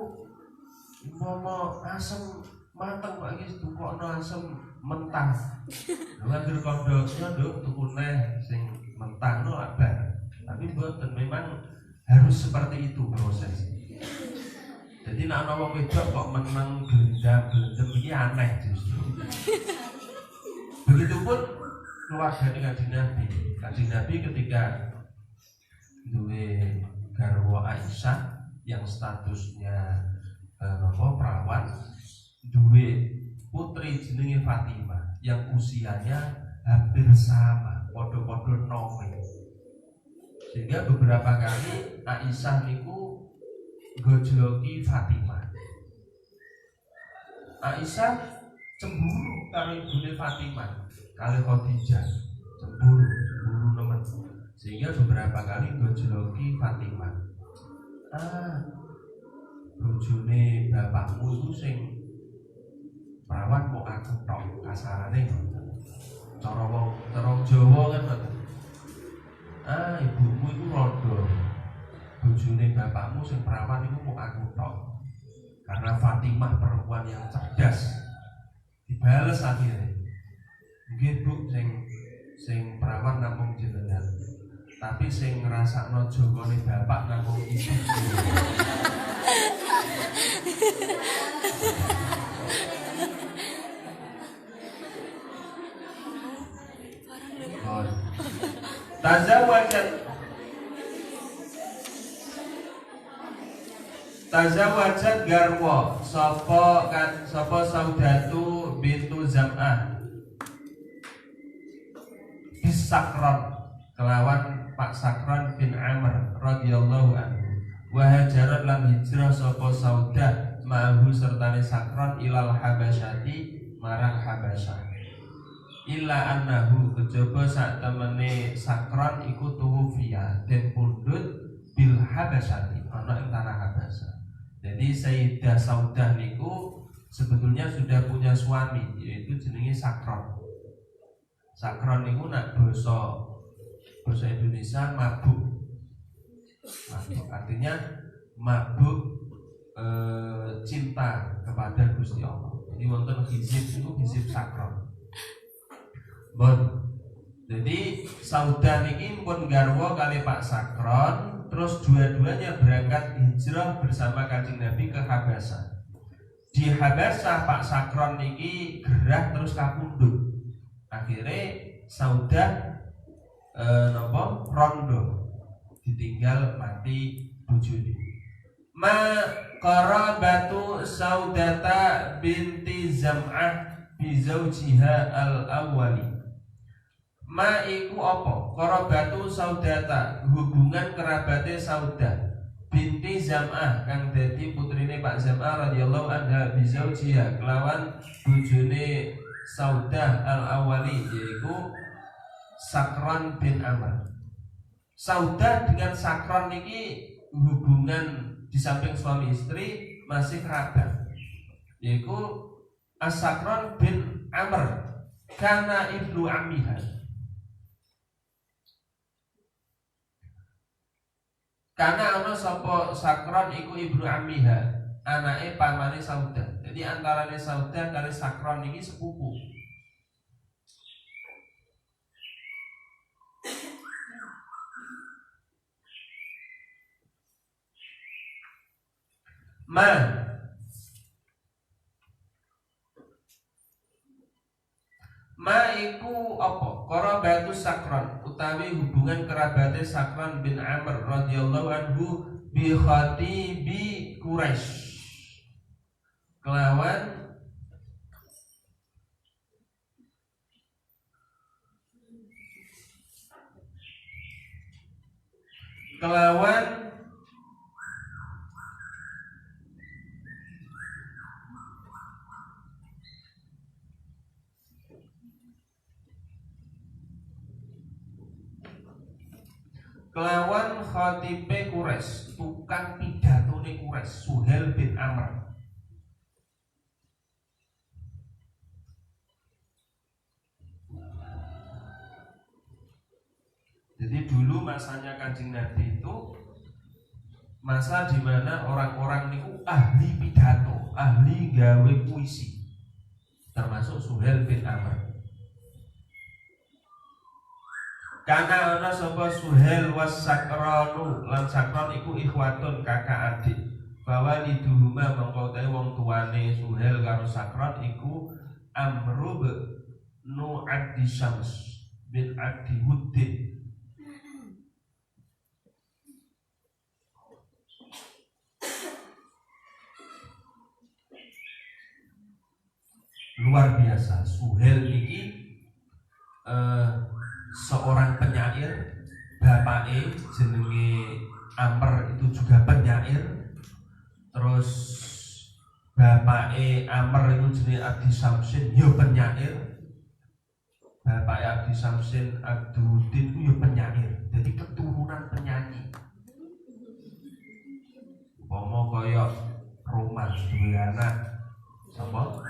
momo asem mateng kok iki tukokno asem mentah. Lha anggere kondo nduk tuku neh sing mentah no abar. Tapi mboten, memang harus seperti itu proses. Jadi nek ana wong wedok kok meneng glendam-glendem iki aneh justru. Begitupun keluarga Kanjeng Nabi. Kanjeng Nabi ketika duwe garwa Aisyah yang statusnya perawan, duwe putri jenenge Fatimah yang usianya hampir sama, podo-podo nome. Sehingga beberapa kali Aisyah niku gojloki Fatimah. Aisyah cemburu karo ibune Fatimah, kali Khadijah, cemburu nemen. Sehingga beberapa kali gojloki Fatimah. Bojone bapakmu itu sing perawan kok aku tok kasarane ngoten. Cara Jawa kan ngoten. Ibumu itu rondo. Bojone bapakmu sing perawan iku kok aku tok. Karena Fatimah perempuan yang cerdas. Dibales akhirnya. Nggih Bu, sing perawan namung jenengan. Tapi sing ngrasakno jogone bapak namung ibu. Tazawwajat garwa sapa Saudatu bintu Zam'ah Sakron kelawan Pak Sakron bin Amr radhiyallahu anhu. Wa hajarat lan hijrah sapa Saudah ma'ahu sertane Sakron ilal Habasyati marang Habasyah. illa annahu kejaba sak temene Sakron iku tuwfiya den pundhut bil Habasyati ana ing tanah Habasah. Jadi Sayyidah Saudah niku sebetulnya sudah punya suami yaitu jenenge Sakron. Sakron niku nak bahasa Indonesia mabuk. Mabuk artinya mabuk cinta kepada Gusti Allah. Jadi wonten hizib itu hizib Sakron. Jadi Saudah niki pun garwa kali Pak Sakron, terus dua-duanya berangkat hijrah bersama Kanjeng Nabi ke Habasah. Di Habasah Pak Sakron niki gerah terus kapundhut. Akhirnya Saudah rondo ditinggal mati bojone. Ma qarabatu Saudata binti Zam'ah bi zaujiha al-awwali. Ma iku apa? Qarabatu Saudata, hubungan kerabate Saudah binti Zam'ah kang dadi putrine Pak Zam'ah radhiyallahu anha bi zaujiha kelawan bojone Saudah al-awwali yaitu Sakron bin Amr. Saudah dengan Sakron niki hubungan di samping suami istri masih kerabat, yaitu As-Sakron bin Amr kana ibnu ammiha. Karena ana sapa Sakron iku ibnu ammiha, anake pamane Saudah. Jadi antarane Saudah kali Sakron niki sepupu. Ma iku apa? Qarabatu Sakron utawi hubungan kerabate Sakron bin Amr radhiyallahu anhu bi khatibi Quraisy. Kelawan khatibe Quraisy, tukang pidatone Quraisy, Suhail bin Amr. Jadi dulu masanya Kanjeng Nabi itu masa di mana orang-orang niku ahli pidato, ahli gawe puisi, termasuk Suhail bin Amr. Karena ana sapa Suhail was Sakronu lan Sakron iku ikhwatun kakak adik. Bahwa liduhuma mengko tae wong tuane Suhail karo Sakron iku Amru bin Abdi Syams bin Abdi Huddin. Luar biasa, Suhail niki seorang penyair, bapake jenenge Amr itu juga penyair. Terus bapake Amr itu jenenge Abdi Syamsin yo penyair. Bapake Abdi Syamsin Abduddin itu yo penyair. Jadi keturunan penyanyi. Umpama kaya Roman duwe anak sapa?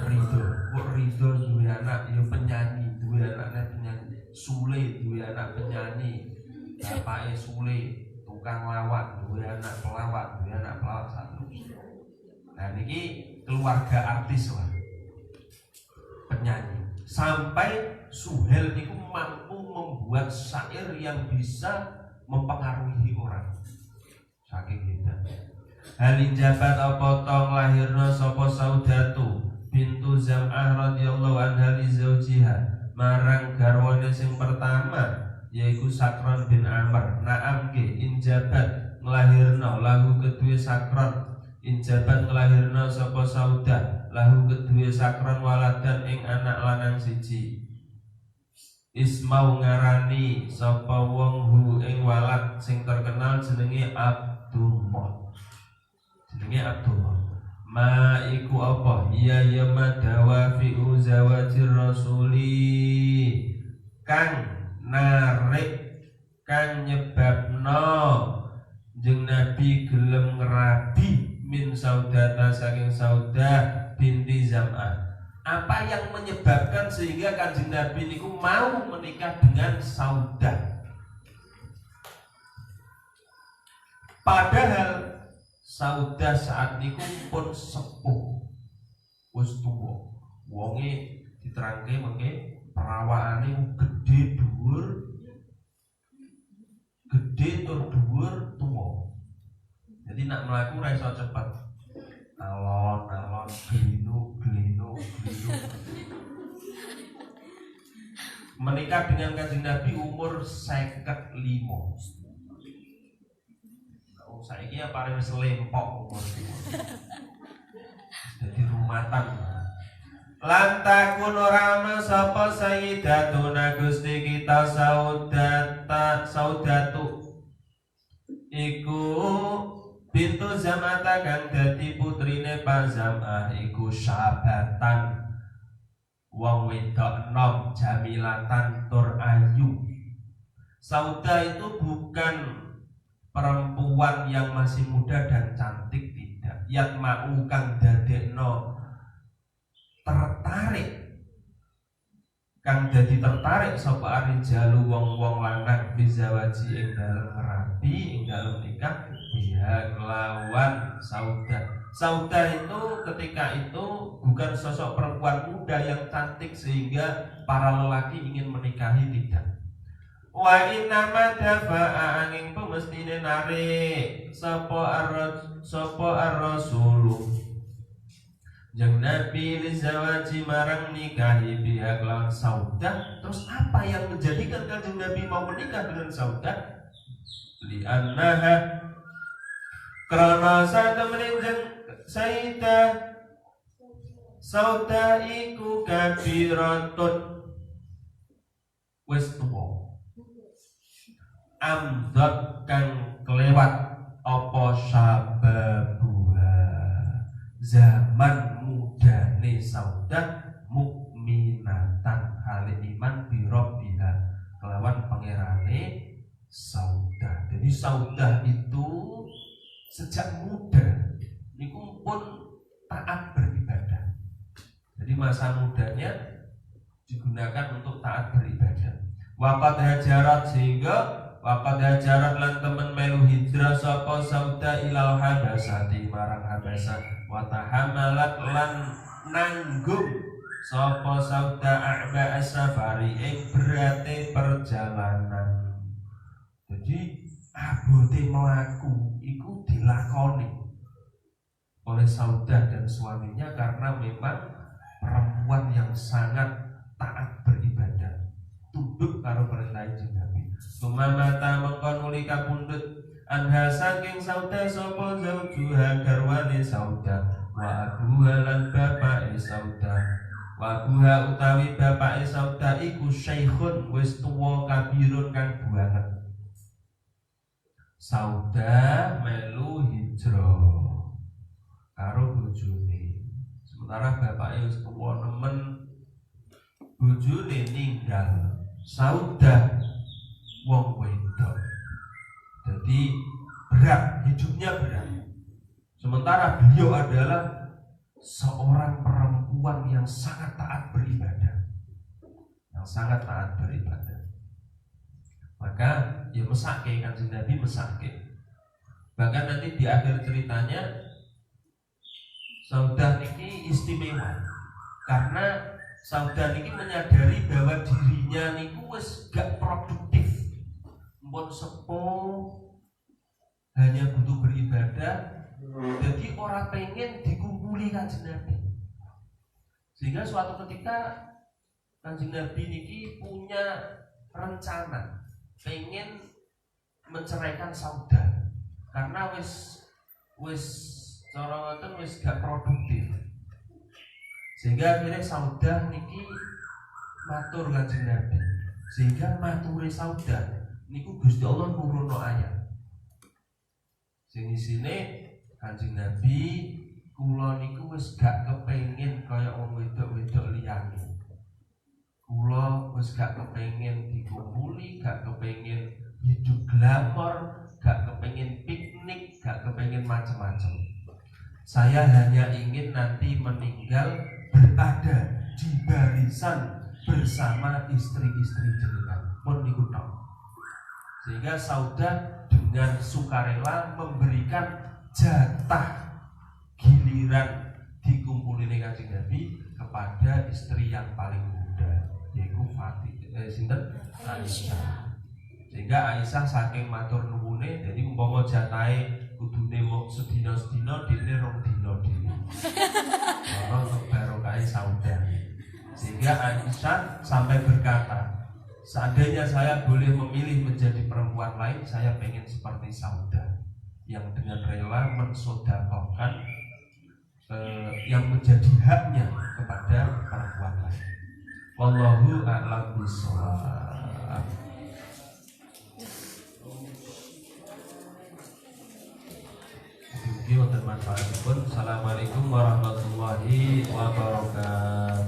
Ridho. Kok Ridho duwe anak yo penyanyi, duwe anaknya penyanyi. Sule duwe anak penyanyi, bapake Sule tukang lawak, duwe anak pelawak, duwe anak pelawak satu. Nah niki keluarga artis lah, penyanyi. Sampai Suhail niku mampu membuat syair yang bisa mempengaruhi orang. Saking hebat. Halin jabat apa tong lahirna sapa Saudatu bintu Zam'ah radhiyallahu anha li zaujiha marang garwane sing pertama yaiku Sakron bin Amr. Naam ke injabat nglahirna lahu kedue Sakron, injabat nglahirna sapa Saudah lahu kedue Sakron waladan ing anak lanang siji. Ismau ngarani sapa wong hu ing walad sing terkenal jenenge Abdullah. Jenenge Abdullah. ma iku apa ya madawafi uzawajir rasuli kang narik kang nyebabno jeung Nabi gelem ngerabi min saudata saking Saudah binti Zam'ah. Apa yang menyebabkan sehingga Kanjeng Nabi niku mau menikah dengan Saudah? Padahal Saudah saat niku pun sepuh, wis tuwa. Wonge diterangke mengke perawaane gede dhuwur, gede tur dhuwur tuwa. Jadi nak mlaku ora iso cepet. Alon-alon glinu. Menikah dengan Kanjeng Nabi umur 55. Saiki ya paling wis lempok umur jadi rumatan. Lantakun ora ana sapa sayyidatuna Gusti kita Saudatu iku bintu Zam'ah kang dadi putrine Pak Zam'ah iku syabatan wong wedok enom jamilatan tur ayu. Saudah itu bukan perempuan yang masih muda dan cantik, tidak. Yang mau kang dadekno tertarik, kang dadi tertarik sapa arijalu wong-wong lanang bizawaji ing dalem ngerabi ing dalem nikah biha kelawan Saudah. Saudah itu ketika itu bukan sosok perempuan muda yang cantik sehingga para lelaki ingin menikahi, tidak. Wa inna ma dafa'a angin pemestine narik sapa ar-rasulu jeung Nabi lizawaji marang nikahi biha kelawan Saudah. Terus apa yang menjadikan Kanjeng Nabi mau menikah dengan Saudah? Li'annaha karena satemene Sayyidah Saudah iku kabiratun wis tuwa amdot kang kelewat apa sababuha zaman mudane Saudah mukminatan hale iman birabbiha kelawan pangerane Saudah. Jadi Saudah itu sejak muda niku pun taat beribadah. Jadi masa mudanya digunakan untuk taat beribadah. Waqad hajarat sehingga waqad hajarat lan temen melu hijrah sapa Saudah ilal habasati marang Habasah wa tahamalat lan nanggung sapa Saudah a'ba as-safari ing berate perjalanan. Jadi abote melaku iku dilakoni oleh Saudah dan suaminya karena memang perempuan yang sangat taat beribadah, tunduk karo perintah Nabi. Sumamata mengkon uli kapundhut anha saking Saudah sapa zaujuha garwane Saudah wa abuha lan bapake Saudah. Wa abuha utawi bapake Saudah iku syaikhun wis tuwa kabirun kang banget. Saudah melu hijrah karo bojone. Sementara bapaknya wis tuwa nemen, bojone ninggal. Saudah wong wedok. Jadi berat, hidupnya berat. Sementara beliau adalah seorang perempuan yang sangat taat beribadah. Yang sangat taat beribadah. Maka ya mesake Kanjeng Nabi mesake. Bahkan nanti di akhir ceritanya Saudah niki istimewa karena Saudah niki menyadari bahwa dirinya niku wis gak produktif, mbon sepuh, hanya butuh beribadah. Jadi orang pengen dikumpuli Kanjeng Nabi. Sehingga suatu ketika Kanjeng Nabi niki punya rencana pengen menceraikan Saudah karena wis cara ngoten wis gak produktif. Sehingga akhirnya Saudah niki matur Kanjeng Nabi. Sehingga mature Saudah niku Gusti Allah nurono ayat. Sing isine Kanjeng Nabi ku kula niku wis gak kepengin kaya wong wedok-wedok liyane. Kula wis gak kepengin dikumpuli, gak kepengin hidup glamor, gak kepengin piknik, gak kepengin macam-macam. Saya hanya ingin nanti meninggal berada di barisan bersama istri-istri jenengan. Pun niku tok. Sehingga Sauda dengan sukarela memberikan jatah giliran dikumpulin Kanjeng Nabi kepada istri yang paling muda, yaitu Aisyah. Sehingga Aisyah saking matur nuwune, jadi umpama jatahe kudune mok sedina-sedina dene rong dina dhewe. Ora untuk barokah Sauda. Sehingga Aisyah sampai berkata, seandainya saya boleh memilih menjadi perempuan lain, saya pengen seperti Sauda yang dengan rela mensodakohkan yang menjadi haknya kepada perempuan lain. Wallahu a'lam bishawab. Assalamualaikum warahmatullahi wabarakatuh.